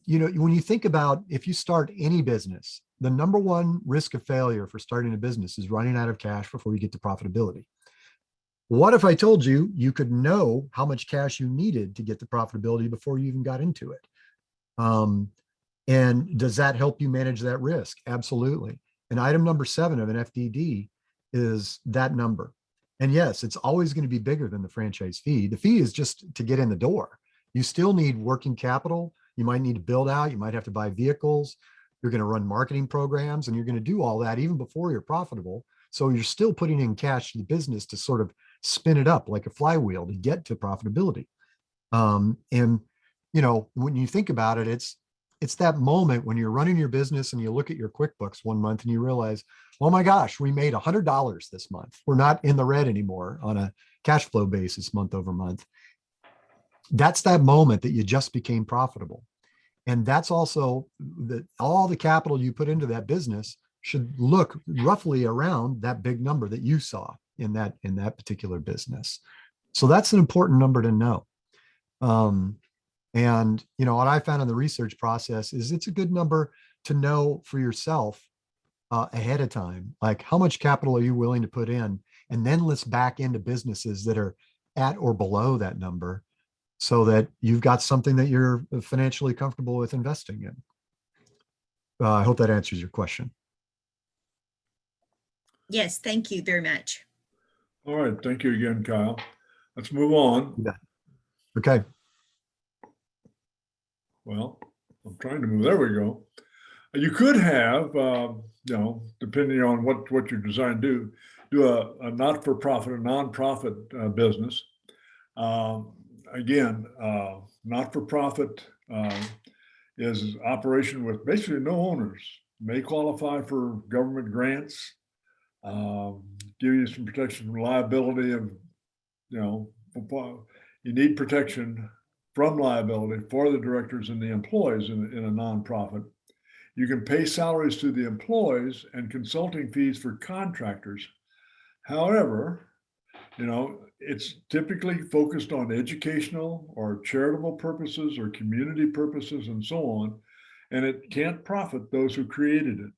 when you think about if you start any business, the number one risk of failure for starting a business is running out of cash before you get to profitability. What if I told you you could know how much cash you needed to get to profitability before you even got into it? And does that help you manage that risk? Absolutely. And item number 7 of an FDD is that number. And yes, it's always going to be bigger than the franchise fee. The fee is just to get in the door. You still need working capital. You might need to build out. You might have to buy vehicles. You're going to run marketing programs, and you're going to do all that even before you're profitable. So you're still putting in cash to the business to sort of spin it up like a flywheel to get to profitability. And when you think about it, it's that moment when you're running your business and you look at your QuickBooks one month and you realize, oh my gosh, we made $100 this month. We're not in the red anymore on a cash flow basis month over month. That's that moment that you just became profitable. And that's also all the capital you put into that business should look roughly around that big number that you saw in that particular business. So that's an important number to know. And what I found in the research process is it's a good number to know for yourself ahead of time, like how much capital are you willing to put in? And then let's back into businesses that are at or below that number so that you've got something that you're financially comfortable with investing in. I hope that answers your question. Yes, thank you very much. All right. Thank you again, Kyle. Let's move on. Okay. Well, I'm trying to move. There we go. You could have, depending on what you're designed to do a not-for-profit, a nonprofit business. Again, not-for-profit is operation with basically no owners, may qualify for government grants, give you some protection from liability of, you need protection from liability for the directors and the employees in a nonprofit. You can pay salaries to the employees and consulting fees for contractors. However, it's typically focused on educational or charitable purposes or community purposes and so on, and it can't profit those who created it.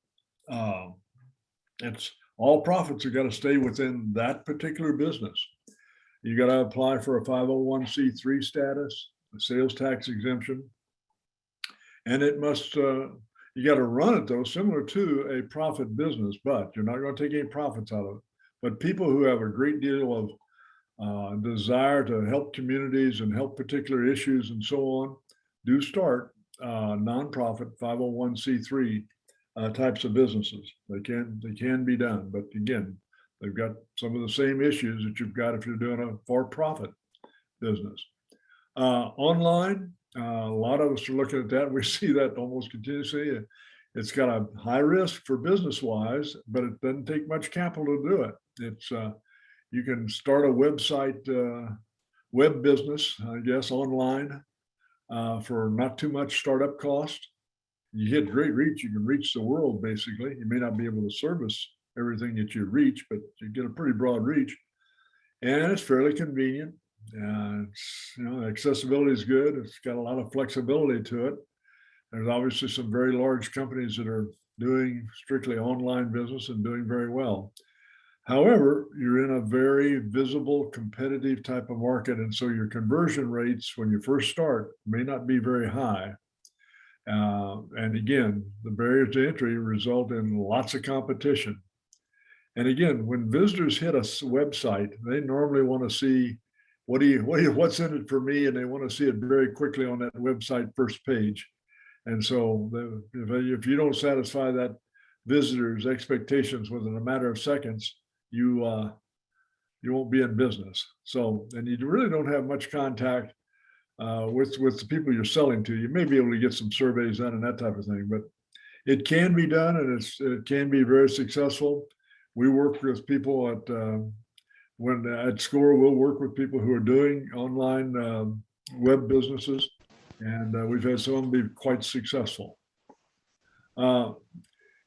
It's all profits are got to stay within that particular business. You got to apply for a 501c3 status, a sales tax exemption, and it must, you got to run it though, similar to a profit business, but you're not going to take any profits out of it. But people who have a great deal of desire to help communities and help particular issues and so on do start nonprofit 501c3 types of businesses. They can be done, but again, they've got some of the same issues that you've got if you're doing a for-profit business. Online, a lot of us are looking at that. We see that almost continuously. It's got a high risk for business-wise, but it doesn't take much capital to do it. It's you can start a website, web business, I guess, online for not too much startup cost. You get great reach. You can reach the world, basically. You may not be able to service everything that you reach, but you get a pretty broad reach. And it's fairly convenient. Accessibility is good. It's got a lot of flexibility to it. There's obviously some very large companies that are doing strictly online business and doing very well. However, you're in a very visible, competitive type of market. And so your conversion rates when you first start may not be very high. And again, the barriers to entry result in lots of competition. And again, when visitors hit a website, they normally want to see what's in it for me, and they want to see it very quickly on that website first page. And so if you don't satisfy that visitor's expectations within a matter of seconds, you won't be in business. So, and you really don't have much contact with the people you're selling to. You may be able to get some surveys done and that type of thing, but it can be done, and it can be very successful. We work with people at SCORE, we'll work with people who are doing online web businesses, and we've had some of them be quite successful.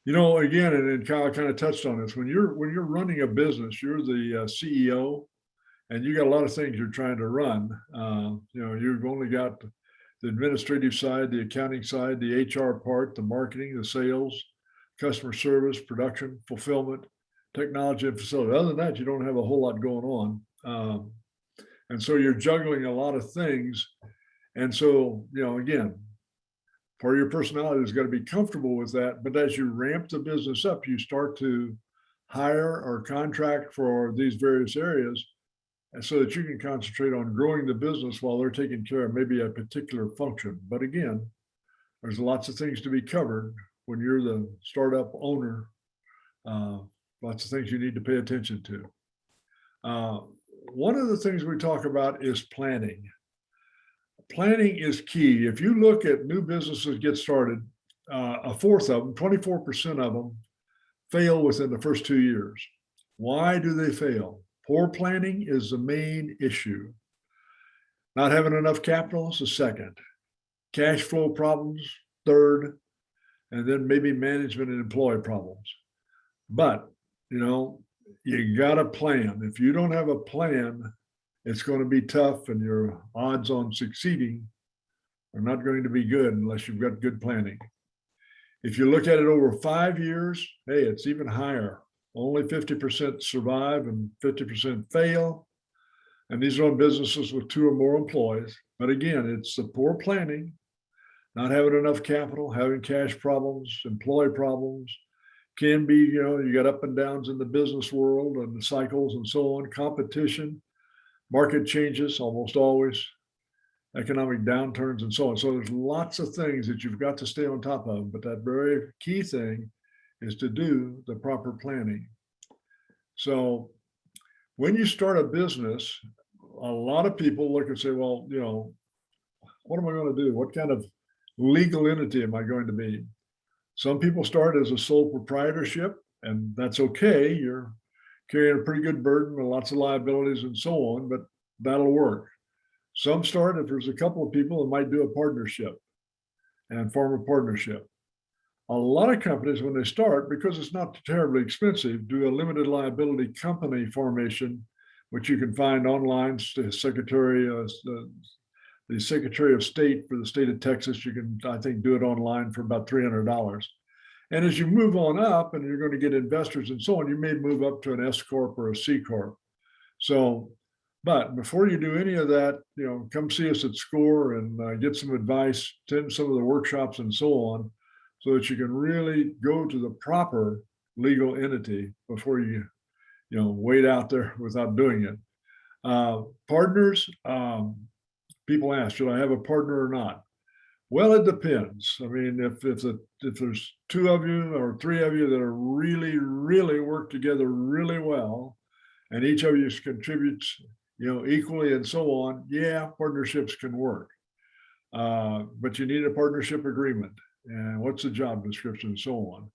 Again, and Kyle kind of touched on this, when you're running a business, you're the CEO, and you got a lot of things you're trying to run. You've only got the administrative side, the accounting side, the HR part, the marketing, the sales, customer service, production, fulfillment, technology, and facility. Other than that, you don't have a whole lot going on. And so you're juggling a lot of things. And so, again, part of your personality has got to be comfortable with that. But as you ramp the business up, you start to hire or contract for these various areas, and so that you can concentrate on growing the business while they're taking care of maybe a particular function. But again, there's lots of things to be covered when you're the startup owner. Lots of things you need to pay attention to. One of the things we talk about is planning. Planning is key. If you look at new businesses get started, a fourth of them, 24% of them, fail within the first 2 years. Why do they fail? Poor planning is the main issue. Not having enough capital is the second. Cash flow problems, third, and then maybe management and employee problems. But, you got to plan. If you don't have a plan, it's going to be tough, and your odds on succeeding are not going to be good unless you've got good planning. If you look at it over 5 years, hey, it's even higher. Only 50% survive and 50% fail. And these are on businesses with 2 or more employees. But again, it's the poor planning, not having enough capital, having cash problems, employee problems. Can be, you got up and downs in the business world and the cycles and so on, competition, market changes almost always. economic downturns and so on. So there's lots of things that you've got to stay on top of, but that very key thing is to do the proper planning. So when you start a business, a lot of people look and say, well, you know, what am I going to do? What kind of legal entity am I going to be? Some people start as a sole proprietorship, and that's okay. You're carrying a pretty good burden and lots of liabilities and so on, but that'll work. Some start, if there's a couple of people that might do a partnership and form a partnership. A lot of companies, when they start, because it's not terribly expensive, do a limited liability company formation, which you can find online. The Secretary of State for the state of Texas, you can, I think, do it online for about $300. And as you move on up and you're going to get investors and so on, you may move up to an S Corp or a C Corp. So, but before you do any of that, you know, come see us at SCORE and get some advice, attend some of the workshops and so on, so that you can really go to the proper legal entity before you wait out there without doing it. Partners, people ask, should I have a partner or not? Well, it depends. I mean, if there's two of you or three of you that are really work together really well, and each of you contributes, equally and so on, yeah, partnerships can work. But you need a partnership agreement, and what's the job description and so on.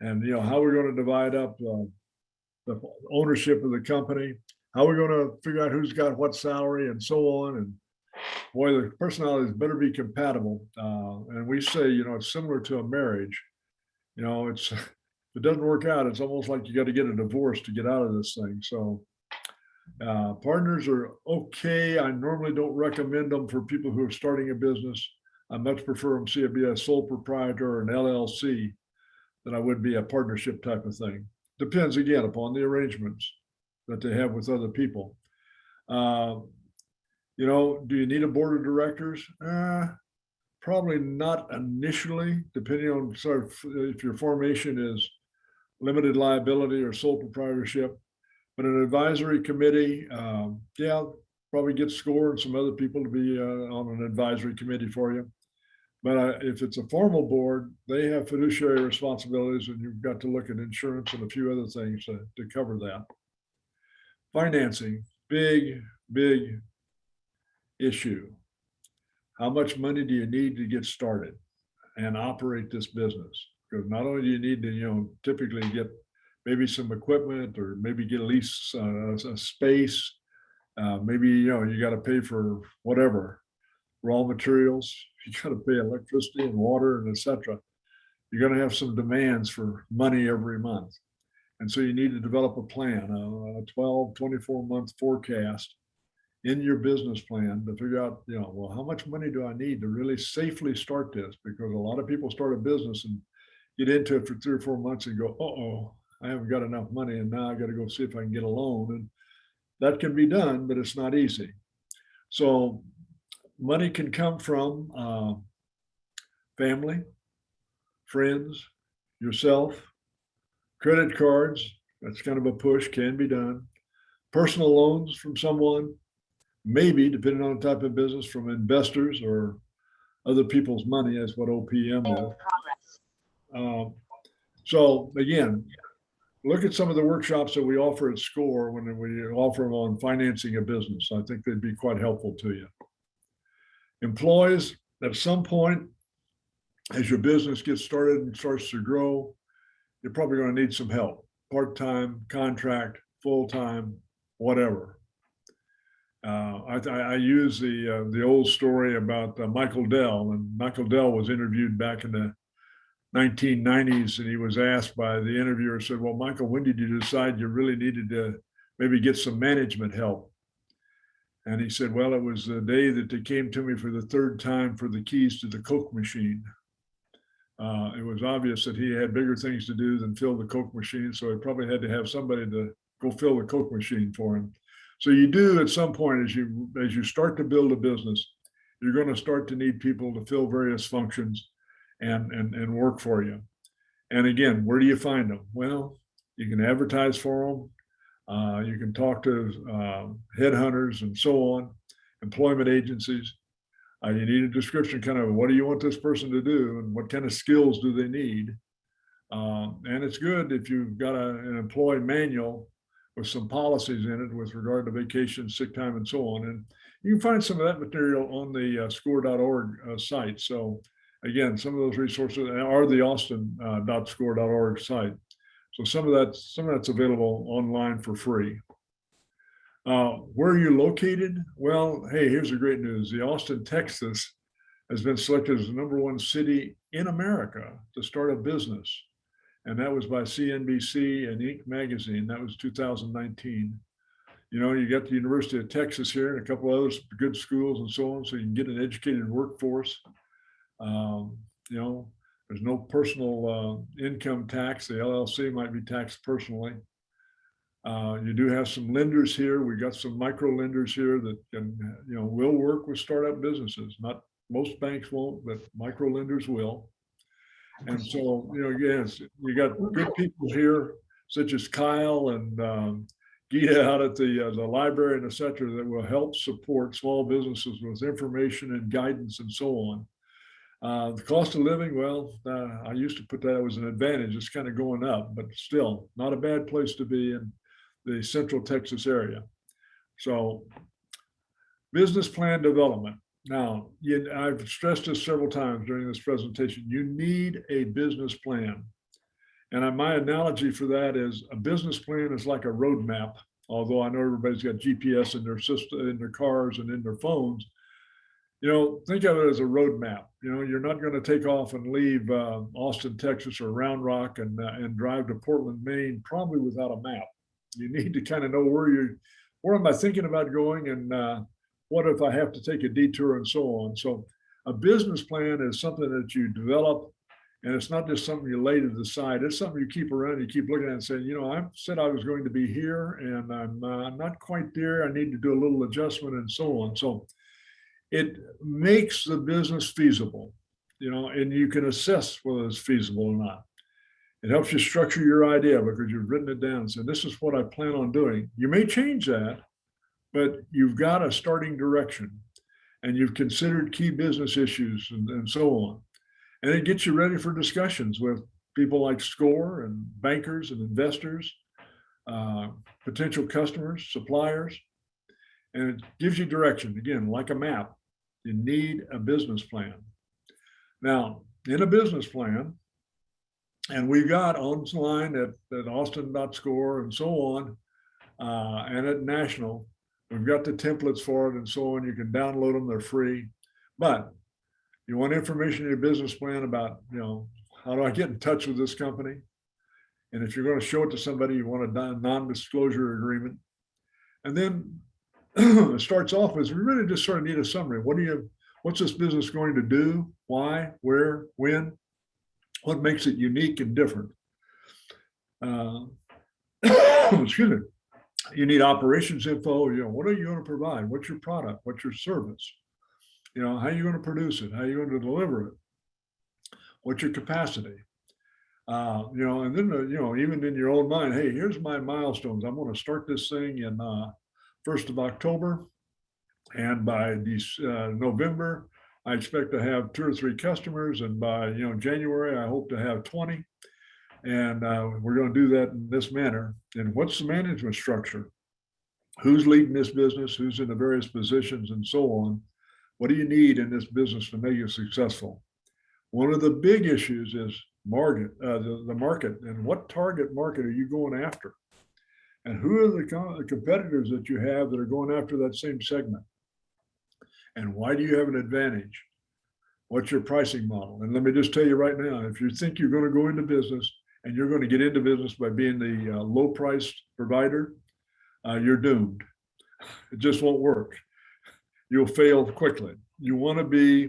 And, how we're going to divide up the ownership of the company, how we're going to figure out who's got what salary and so on. And boy, the personalities better be compatible. And we say, it's similar to a marriage. If it doesn't work out, it's almost like you got to get a divorce to get out of this thing. So partners are okay. I normally don't recommend them for people who are starting a business. I much prefer them see it be a sole proprietor or an LLC than I would be a partnership type of thing. Depends again upon the arrangements that they have with other people. Do you need a board of directors? Probably not initially, depending on if your formation is limited liability or sole proprietorship. But an advisory committee, probably get SCORE and some other people to be on an advisory committee for you. But if it's a formal board, they have fiduciary responsibilities, and you've got to look at insurance and a few other things to cover that. Financing, big issue. How much money do you need to get started and operate this business? Because not only do you need to, typically get maybe some equipment, or maybe get at least a space. Maybe, you got to pay for whatever, raw materials. You got to pay electricity and water and etc. You're going to have some demands for money every month. And so you need to develop a plan, a 12, 24-month forecast in your business plan to figure out, well, how much money do I need to really safely start this? Because a lot of people start a business and get into it for 3 or 4 months and go, uh-oh, I haven't got enough money, and now I got to go see if I can get a loan. And that can be done, but it's not easy. So money can come from family, friends, yourself, credit cards. That's kind of a push, can be done. Personal loans from someone, maybe, depending on the type of business, from investors or other people's money, is what OPM is. So again, look at some of the workshops that we offer at SCORE when we offer them on financing a business. I think they'd be quite helpful to you. Employees, at some point, as your business gets started and starts to grow, you're probably going to need some help. Part-time, contract, full-time, whatever. I use the old story about Michael Dell, and Michael Dell was interviewed back in the 1990s, and he was asked by the interviewer, said, well, Michael, when did you decide you really needed to maybe get some management help? And he said, well, it was the day that they came to me for the 3rd time for the keys to the Coke machine. It was obvious that he had bigger things to do than fill the Coke machine, so he probably had to have somebody to go fill the Coke machine for him. So you do, at some point, as you start to build a business, you're going to start to need people to fill various functions and work for you. And again, where do you find them? Well, you can advertise for them. You can talk to headhunters and so on, employment agencies. You need a description, kind of what do you want this person to do and what kind of skills do they need. And it's good if you've got an employee manual with some policies in it with regard to vacation, sick time, and so on. And you can find some of that material on the score.org site. So again, some of those resources are the austin.score.org site. So some of that's available online for free. Where are you located? Well, hey, here's the great news. The Austin, Texas has been selected as the #1 city in America to start a business. And that was by CNBC and Inc. magazine. That was 2019. You know, you got the University of Texas here and a couple others good schools and so on, so you can get an educated workforce. You know, there's no personal income tax. The LLC might be taxed personally. You do have some lenders here. We got some micro lenders here that can, you know, will work with startup businesses. Not most banks won't, but micro lenders will. And so, you know, yes, you got good people here, such as Kyle and Gita out at the library and et cetera, that will help support small businesses with information and guidance and so on. The cost of living, well, I used to put that as an advantage. It's kind of going up, but still not a bad place to be in the Central Texas area. So business plan development. Now, I've stressed this several times during this presentation. You need a business plan. And my analogy for that is a business plan is like a roadmap, although I know everybody's got GPS in their system, in their cars and in their phones. You know, think of it as a roadmap. You know, you're not going to take off and leave Austin, Texas or Round Rock and drive to Portland, Maine, probably without a map. You need to kind of know where am I thinking about going, and what if I have to take a detour and so on. So a business plan is something that you develop, and it's not just something you lay to the side. It's something you keep around, you keep looking at and saying, you know, I said I was going to be here and I'm not quite there. I need to do a little adjustment and so on. So it makes the business feasible, you know, and you can assess whether it's feasible or not. It helps you structure your idea because you've written it down. So this is what I plan on doing. You may change that, but you've got a starting direction and you've considered key business issues and so on. And it gets you ready for discussions with people like SCORE and bankers and investors, potential customers, suppliers, and it gives you direction. Again, like a map, you need a business plan. Now, in a business plan, and we've got online at austin.score and so on, and at National, we've got the templates for it and so on. You can download them, they're free. But you want information in your business plan about, you know, how do I get in touch with this company? And if you're going to show it to somebody, you want a non-disclosure agreement. And then it starts off with, we really just sort of need a summary. What's this business going to do? Why, where, when? What makes it unique and different? Excuse me. You need operations info. You know, what are you going to provide? What's your product? What's your service? You know, how are you going to produce it? How are you going to deliver it? What's your capacity? You know, and then, you know, even in your own mind, hey, here's my milestones. I'm going to start this thing in 1st of October. And by November, I expect to have 2 or 3 customers. And by, you know, January, I hope to have 20. And we're going to do that in this manner. And what's the management structure? Who's leading this business? Who's in the various positions and so on? What do you need in this business to make it successful? One of the big issues is the market, and what target market are you going after? And who are the competitors that you have that are going after that same segment? And why do you have an advantage? What's your pricing model? And let me just tell you right now, if you think you're going to go into business and you're going to get into business by being the low priced provider, you're doomed. It just won't work. You'll fail quickly. You want to be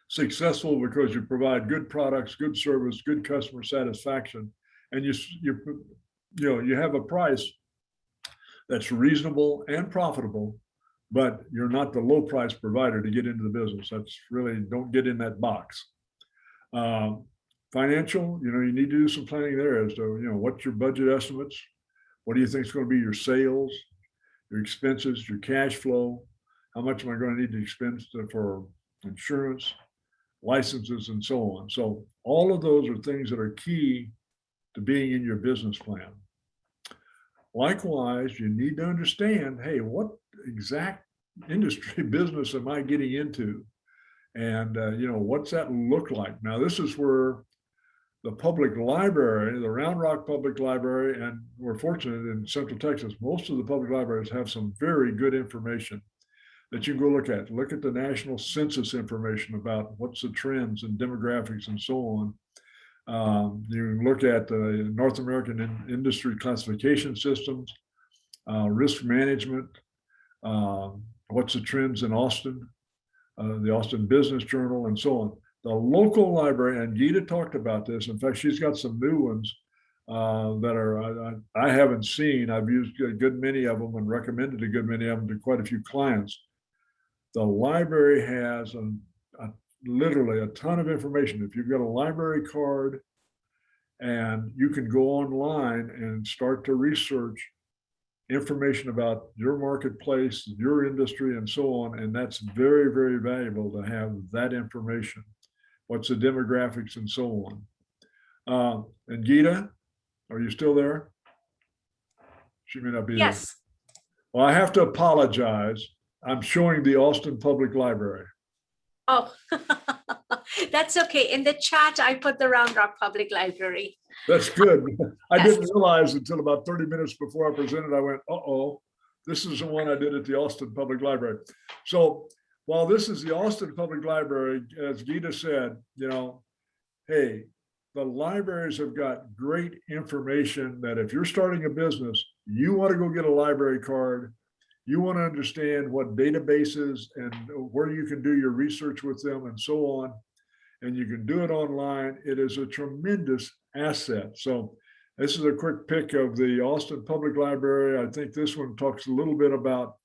successful because you provide good products, good service, good customer satisfaction, and you have a price that's reasonable and profitable, but you're not the low price provider to get into the business. That's really, don't get in that box. Financial, you know, you need to do some planning there as to, you know, what's your budget estimates? What do you think is going to be your sales, your expenses, your cash flow? How much am I going to need to expense for insurance, licenses, and so on? So all of those are things that are key to being in your business plan. Likewise, you need to understand, hey, what exact industry business am I getting into? And, what's that look like? Now, this is where the public library, the Round Rock Public Library, and we're fortunate in Central Texas, most of the public libraries have some very good information that you can go look at. Look at the national census information about what's the trends and demographics and so on. You can look at the North American industry classification systems, risk management, what's the trends in Austin, the Austin Business Journal, and so on. The local library, and Gita talked about this. In fact, she's got some new ones that are I haven't seen. I've used a good many of them and recommended a good many of them to quite a few clients. The library has literally a ton of information. If you've got a library card, and you can go online and start to research information about your marketplace, your industry, and so on. And that's very, very valuable to have that information. What's the demographics and so on. And Gita, are you still there? She may not be there. Yes. Well, I have to apologize. I'm showing the Austin Public Library. Oh, that's okay. In the chat, I put the Round Rock Public Library. That's good. I Yes. didn't realize until about 30 minutes before I presented, I went, uh-oh, this is the one I did at the Austin Public Library. So while this is the Austin Public Library, as Gita said, hey, the libraries have got great information that if you're starting a business, you want to go get a library card, you want to understand what databases and where you can do your research with them and so on, and you can do it online. It is a tremendous asset. So this is a quick pick of the Austin Public Library. I think this one talks a little bit about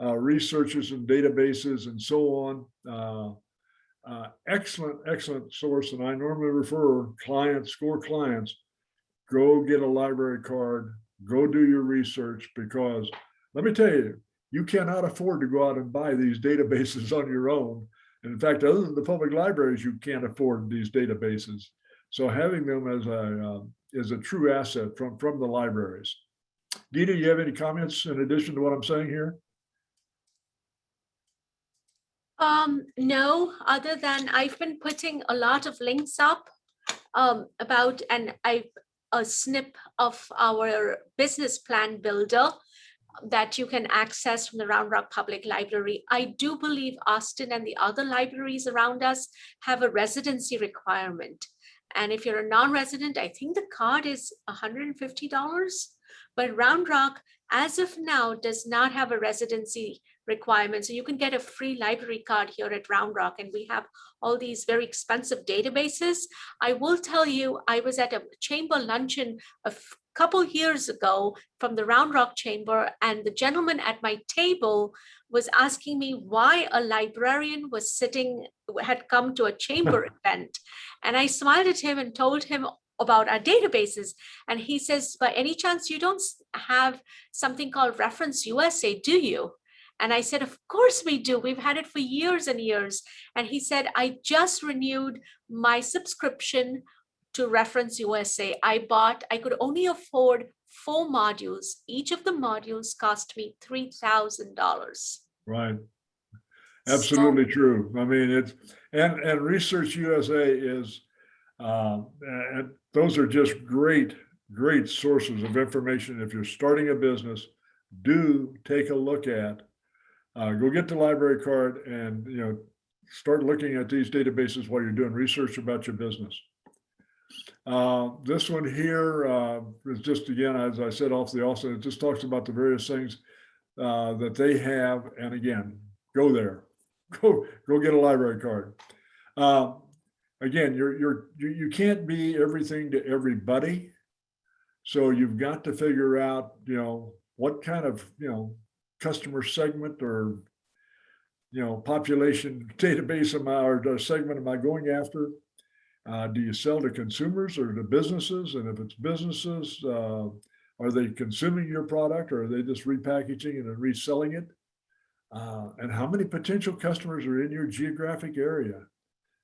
researches and databases and so on. Excellent, excellent source. And I normally refer clients, core clients, go get a library card, go do your research, because let me tell you, you cannot afford to go out and buy these databases on your own. And in fact, other than the public libraries, you can't afford these databases. So having them as a true asset from the libraries. Gita, you have any comments in addition to what I'm saying here? No, other than I've been putting a lot of links up about, and a snip of our business plan builder that you can access from the Round Rock Public Library. I do believe Austin and the other libraries around us have a residency requirement. And if you're a non-resident, I think the card is $150, but Round Rock, as of now, does not have a residency requirement. So you can get a free library card here at Round Rock, and we have all these very expensive databases. I will tell you, I was at a chamber luncheon a couple years ago from the Round Rock Chamber, and the gentleman at my table was asking me why a librarian had come to a chamber event. And I smiled at him and told him about our databases. And he says, by any chance, you don't have something called Reference USA, do you? And I said, of course we do. We've had it for years and years. And he said, I just renewed my subscription to Reference USA. I could only afford 4 modules. Each of the modules cost me $3,000. Right. Absolutely true. I mean, it's, and Research USA is, and those are just great sources of information. If you're starting a business, do take a look at, go get the library card and, start looking at these databases while you're doing research about your business. This one here is just, again, as I said, off the offset, it just talks about the various things that they have. And again, go there, go get a library card. Again, you can't be everything to everybody. So you've got to figure out, what kind of, customer segment or, population database or segment am I going after? Do you sell to consumers or to businesses? And if it's businesses, are they consuming your product, or are they just repackaging it and reselling it? and how many potential customers are in your geographic area,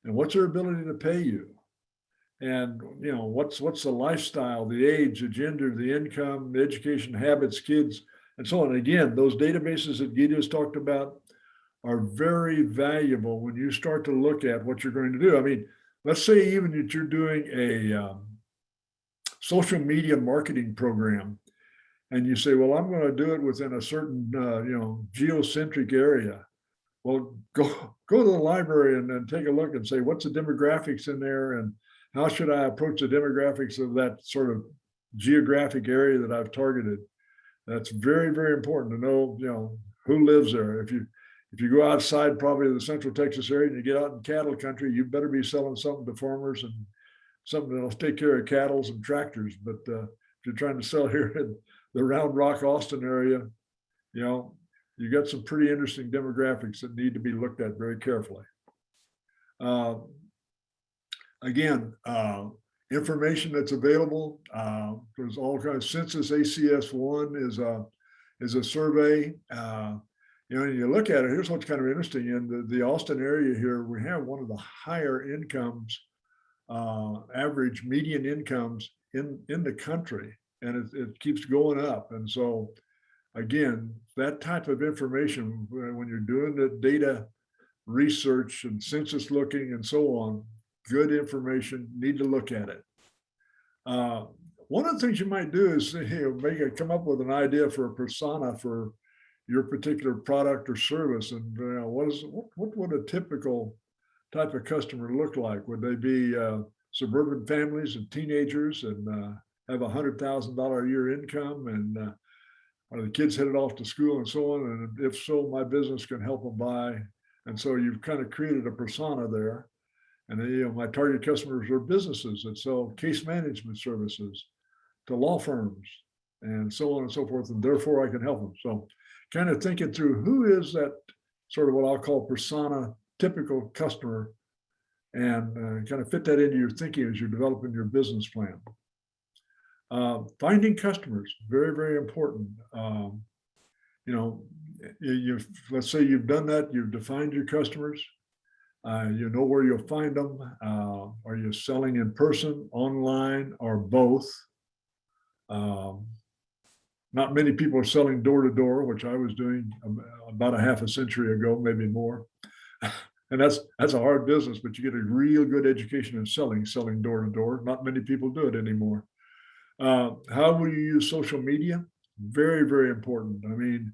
and what's their ability to pay you, and what's the lifestyle, the age, the gender, the income, the education habits, kids, and so on. Again, those databases that Gita has talked about are very valuable when you start to look at what you're going to do. I mean, let's say even that you're doing a social media marketing program, and you say, well, I'm going to do it within a certain geocentric area. Well, go to the library and then take a look and say, what's the demographics in there, and how should I approach the demographics of that sort of geographic area that I've targeted? That's very, very important to know, who lives there. If you go outside probably the Central Texas area and you get out in cattle country, you better be selling something to farmers and something that'll take care of cattle and tractors. But if you're trying to sell here in the Round Rock, Austin area, you got some pretty interesting demographics that need to be looked at very carefully. Again, information that's available. There's all kinds of census. ACS1 is a survey. You look at it. Here's what's kind of interesting. In the Austin area here, we have one of the higher incomes, average median incomes in the country, and it keeps going up. And so, again, that type of information, when you're doing the data research and census looking and so on, good information, need to look at it. One of the things you might do is come up with an idea for a persona for your particular product or service, and what would a typical type of customer look like? Would they be suburban families and teenagers and have $100,000 a year income, and are the kids headed off to school and so on? And if so, my business can help them buy. And so you've kind of created a persona there. And my target customers are businesses that sell case management services to law firms and so on and so forth. And therefore I can help them. So kind of thinking through who is that sort of what I'll call persona, typical customer, and kind of fit that into your thinking as you're developing your business plan. Finding customers, very, very important. Let's say you've done that, you've defined your customers. You know where you'll find them. Are you selling in person, online, or both? Not many people are selling door to door, which I was doing about a half a century ago, maybe more. And that's a hard business, but you get a real good education in selling door to door. Not many people do it anymore. How will you use social media? Very, very important. I mean,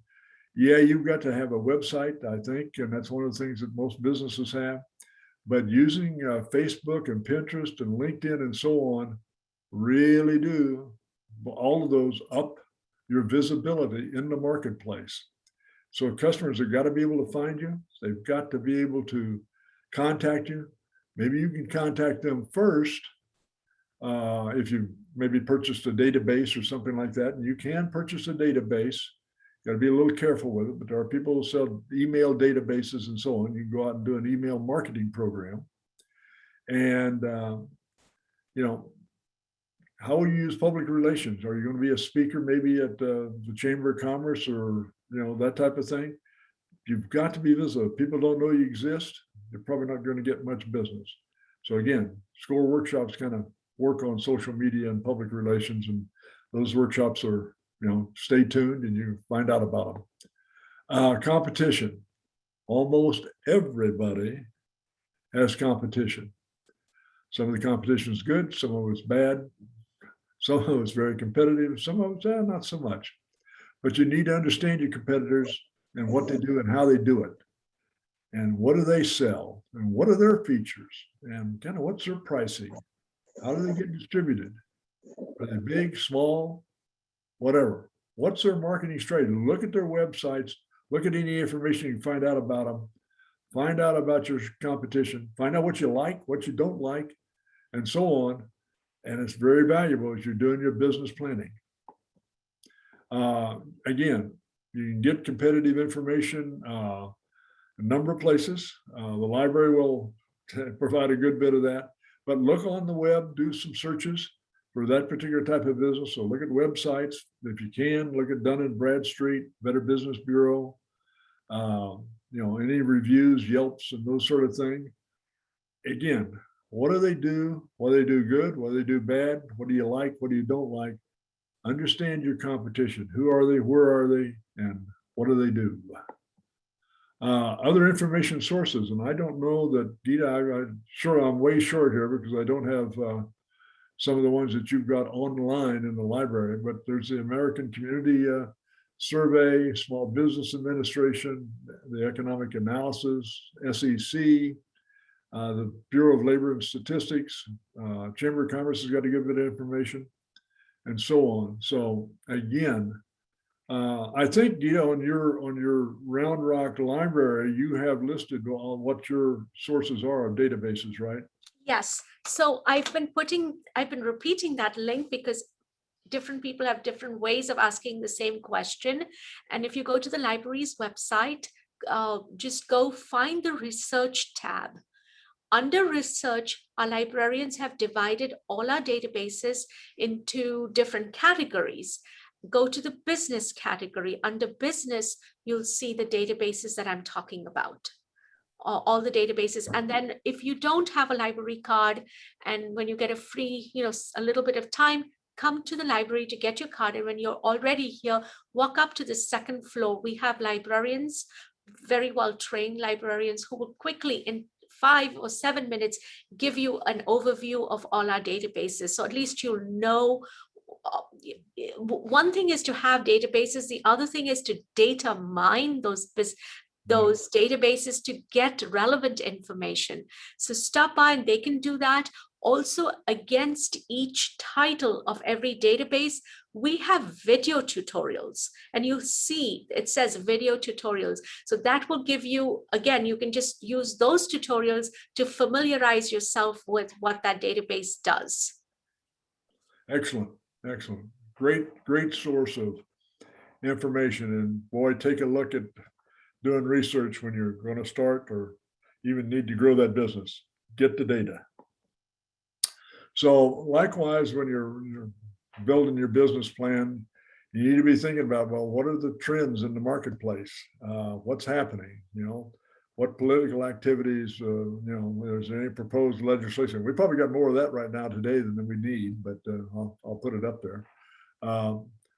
yeah, you've got to have a website, I think, and that's one of the things that most businesses have. But using Facebook and Pinterest and LinkedIn and so on really do all of those up your visibility in the marketplace. So customers have got to be able to find you. They've got to be able to contact you. Maybe you can contact them first if you maybe purchased a database or something like that. And you can purchase a database. Got to be a little careful with it, but there are people who sell email databases and so on. You can go out and do an email marketing program. And, how will you use public relations? Are you going to be a speaker maybe at the Chamber of Commerce or, that type of thing? You've got to be visible. If people don't know you exist, you're probably not going to get much business. So again, SCORE workshops kind of work on social media and public relations, and those workshops are, stay tuned and you find out about them. Competition. Almost everybody has competition. Some of the competition is good, some of it's bad, some of it's very competitive, some of it's not so much. But you need to understand your competitors and what they do and how they do it. And what do they sell? And what are their features? And kind of what's their pricing? How do they get distributed? Are they big, small, whatever? What's their marketing strategy? Look at their websites, look at any information you can find out about them, find out about your competition, find out what you like, what you don't like, and so on. And it's very valuable as you're doing your business planning. Again, you can get competitive information a number of places. The library will provide a good bit of that, but look on the web, do some searches for that particular type of business. So look at websites. If you can, look at Dun & Bradstreet, Better Business Bureau, Any reviews, Yelps, and those sort of things. Again, what do they do? What do they do good? What do they do bad? What do you like? What do you don't like? Understand your competition. Who are they? Where are they? And what do they do? Other information sources, and I don't know that, Gita, I'm sure I'm way short here because I don't have some of the ones that you've got online in the library, but there's the American Community Survey, Small Business Administration, the Economic Analysis, SEC, the Bureau of Labor and Statistics, Chamber of Commerce has got a good bit of information, and so on. So again, I think, on your Round Rock library, you have listed on what your sources are of databases, right? Yes. So I've been repeating that link because different people have different ways of asking the same question. And if you go to the library's website, just go find the research tab. Under research, our librarians have divided all our databases into different categories. Go to the business category. Under business, you'll see the databases that I'm talking about. All the databases. And then if you don't have a library card, and when you get a free, a little bit of time, come to the library to get your card. And when you're already here, walk up to the second floor. We have librarians, very well trained librarians, who will quickly, in 5 or 7 minutes, give you an overview of all our databases. So at least you'll know. One thing is to have databases. The other thing is to data mine those databases to get relevant information. So stop by and they can do that. Also, against each title of every database, we have video tutorials, and you see it says video tutorials. So that will give you, again, you can just use those tutorials to familiarize yourself with what that database does. Excellent. Excellent. Great source of information. And boy, take a look at doing research when you're going to start or even need to grow that business. Get the data. So likewise, when you're building your business plan, you need to be thinking about, well, what are the trends in the marketplace? What's happening? What political activities, there's any proposed legislation. We probably got more of that right now today than we need, but I'll put it up there.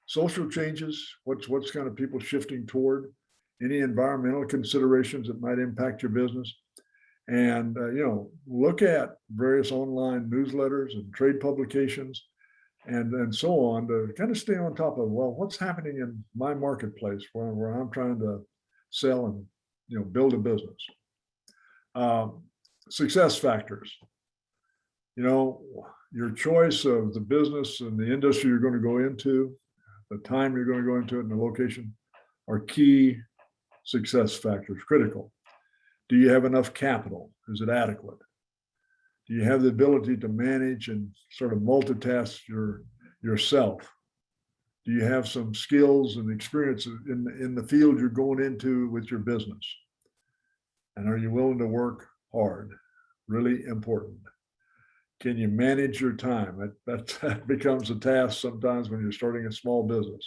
Social changes, what's kind of people shifting toward, any environmental considerations that might impact your business. And, look at various online newsletters and trade publications and so on to kind of stay on top of, well, what's happening in my marketplace where I'm trying to sell and, build a business. Success factors. Your choice of the business and the industry you're going to go into, the time you're going to go into it, and the location are key success factors, critical. Do you have enough capital? Is it adequate? Do you have the ability to manage and sort of multitask yourself? Do you have some skills and experience in the field you're going into with your business? And are you willing to work hard? Really important. Can you manage your time? That becomes a task sometimes when you're starting a small business.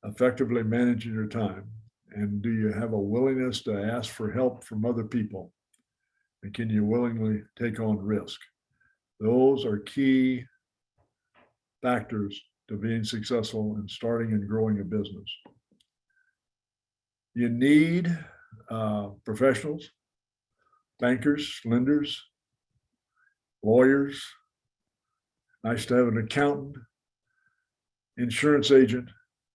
Effectively managing your time. And do you have a willingness to ask for help from other people? And can you willingly take on risk? Those are key factors to being successful in starting and growing a business. You need professionals, bankers, lenders, lawyers. Nice to have an accountant, insurance agent,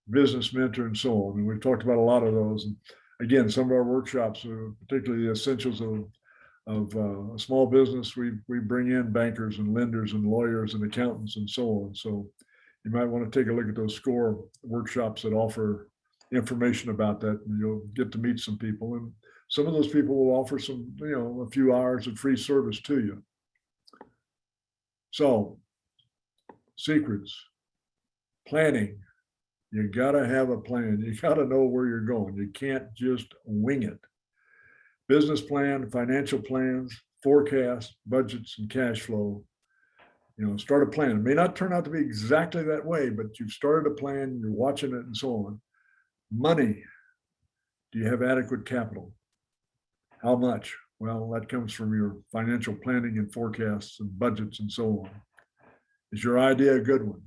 business mentor, and so on. And we've talked about a lot of those. And again, some of our workshops, particularly the essentials of a small business, we bring in bankers and lenders and lawyers and accountants and so on. So you might want to take a look at those SCORE workshops that offer information about that, and you'll get to meet some people. And some of those people will offer some, a few hours of free service to you. So, secrets, planning. You gotta have a plan. You gotta know where you're going. You can't just wing it. Business plan, financial plans, forecast, budgets, and cash flow. Start a plan. It may not turn out to be exactly that way, but you've started a plan, you're watching it, and so on. Money. Do you have adequate capital? How much? Well, that comes from your financial planning and forecasts and budgets and so on. Is your idea a good one?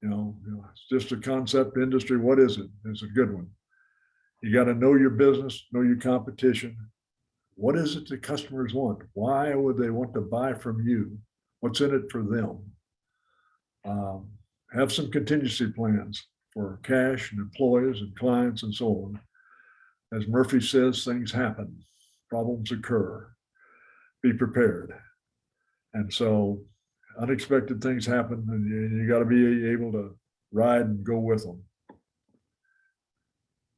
It's just a concept industry. What is it? It's a good one. You got to know your business, know your competition. What is it the customers want? Why would they want to buy from you? What's in it for them? Have some contingency plans for cash and employees and clients and so on. As Murphy says, things happen, problems occur. Be prepared. And so unexpected things happen, and you got to be able to ride and go with them.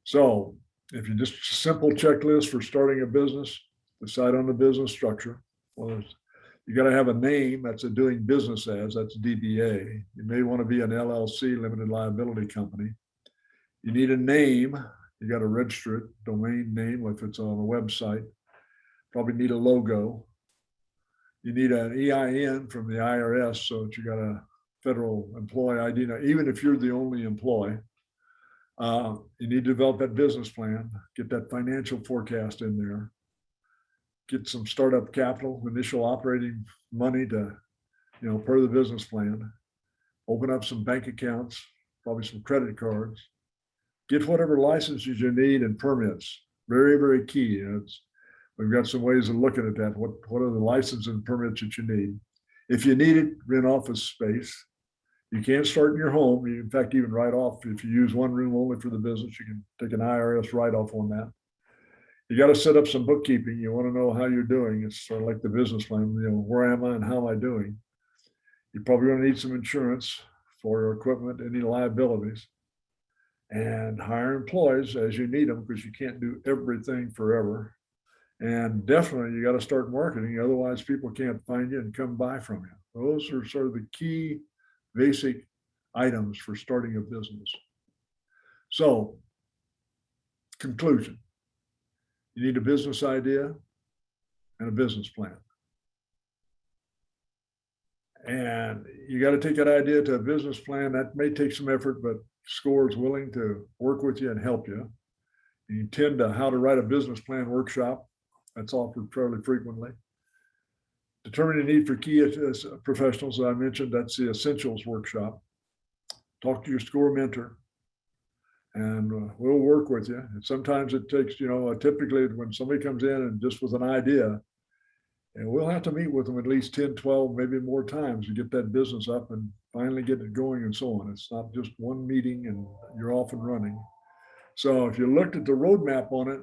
So if you just simple checklist for starting a business, decide on the business structure. Well, you got to have a name. That's a doing business as, that's DBA. You may want to be an LLC, limited liability company. You need a name. You got to register it, domain name, if it's on a website. Probably need a logo. You need an EIN from the IRS so that you got a federal employee ID. Now, even if you're the only employee, you need to develop that business plan, get that financial forecast in there, get some startup capital, initial operating money to, per the business plan, open up some bank accounts, probably some credit cards, get whatever licenses you need and permits. Very, very key. We've got some ways of looking at that. What are the licenses and permits that you need? If you need it, rent office space. You can't start in your home. In fact, even write off, if you use one room only for the business, you can take an IRS write-off on that. You got to set up some bookkeeping. You want to know how you're doing. It's sort of like the business plan, where am I and how am I doing? You're probably going to need some insurance for your equipment, any liabilities, and hire employees as you need them, because you can't do everything forever. And definitely you got to start marketing. Otherwise people can't find you and come buy from you. Those are sort of the key basic items for starting a business. So, conclusion. You need a business idea and a business plan. And you got to take that idea to a business plan. That may take some effort, but SCORE is willing to work with you and help you. You tend to how to write a business plan workshop. That's offered fairly frequently. Determine the need for key professionals. As I mentioned, that's the essentials workshop. Talk to your SCORE mentor, and we'll work with you. And sometimes it takes, typically when somebody comes in and just with an idea, and we'll have to meet with them at least 10, 12, maybe more times to get that business up and finally get it going and so on. It's not just one meeting and you're off and running. So if you looked at the roadmap on it,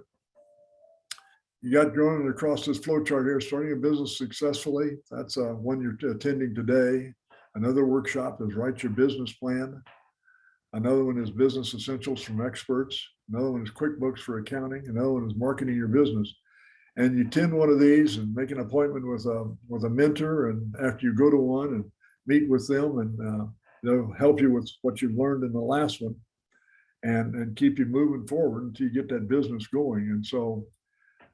you got going across this flow chart here, starting a business successfully. That's one you're attending today. Another workshop is write your business plan. Another one is business essentials from experts. Another one is QuickBooks for accounting. Another one is marketing your business. And you attend one of these and make an appointment with a mentor. And after you go to one and meet with them, and they'll help you with what you've learned in the last one, and keep you moving forward until you get that business going. And so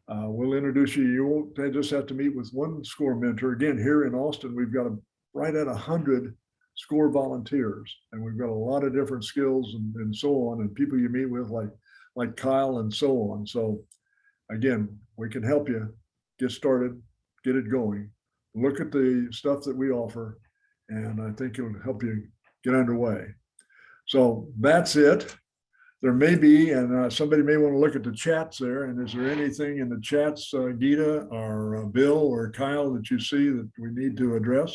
we'll introduce you. You won't just have to meet with one SCORE mentor. Again, here in Austin, we've got right at 100 SCORE volunteers, and we've got a lot of different skills and so on, and people you meet with like Kyle and so on. So again, we can help you get started, get it going. Look at the stuff that we offer, and I think it'll help you get underway. So that's it. There may be, and somebody may want to look at the chats there. And is there anything in the chats, Gita or Bill or Kyle, that you see that we need to address?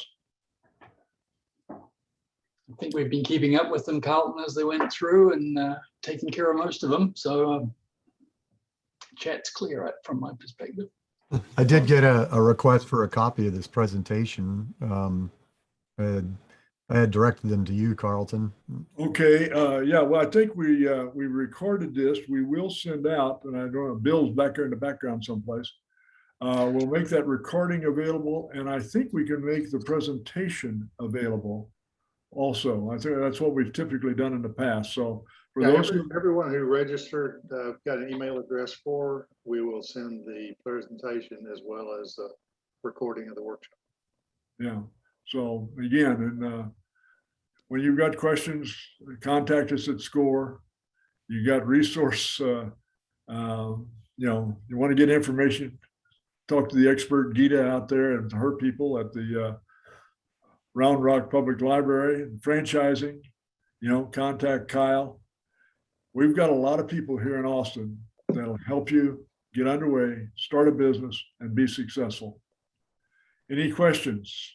I think we've been keeping up with them, Carleton, as they went through and taking care of most of them. So chat's clear from my perspective. I did get a request for a copy of this presentation. I had directed them to you, Carleton. Okay. Yeah. Well, I think we recorded this. We will send out, and I don't know, Bill's back there in the background someplace. We'll make that recording available, and I think we can make the presentation available also. I think that's what we've typically done in the past. So for those everyone who registered got an email address for, we will send the presentation as well as the recording of the workshop. Yeah. So again, and when you've got questions, contact us at SCORE. You got resource You want to get information, talk to the expert Gita out there and her people at the Round Rock Public Library and franchising, contact Kyle. We've got a lot of people here in Austin that'll help you get underway, start a business, and be successful. Any questions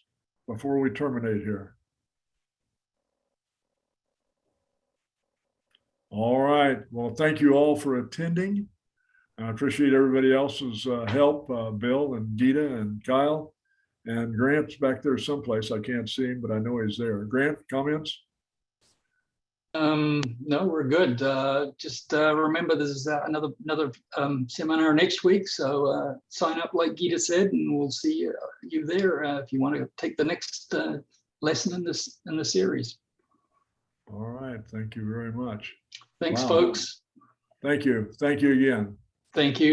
before we terminate here? All right. Well, thank you all for attending. I appreciate everybody else's help, Bill and Gita and Kyle. And Grant's back there someplace. I can't see him, but I know he's there. Grant, comments? No, we're good. Just remember there's another seminar next week. So sign up like Gita said, and we'll see you there if you want to take the next lesson in the series. All right. Thank you very much. Thanks, Wow. folks. Thank you. Thank you again. Thank you.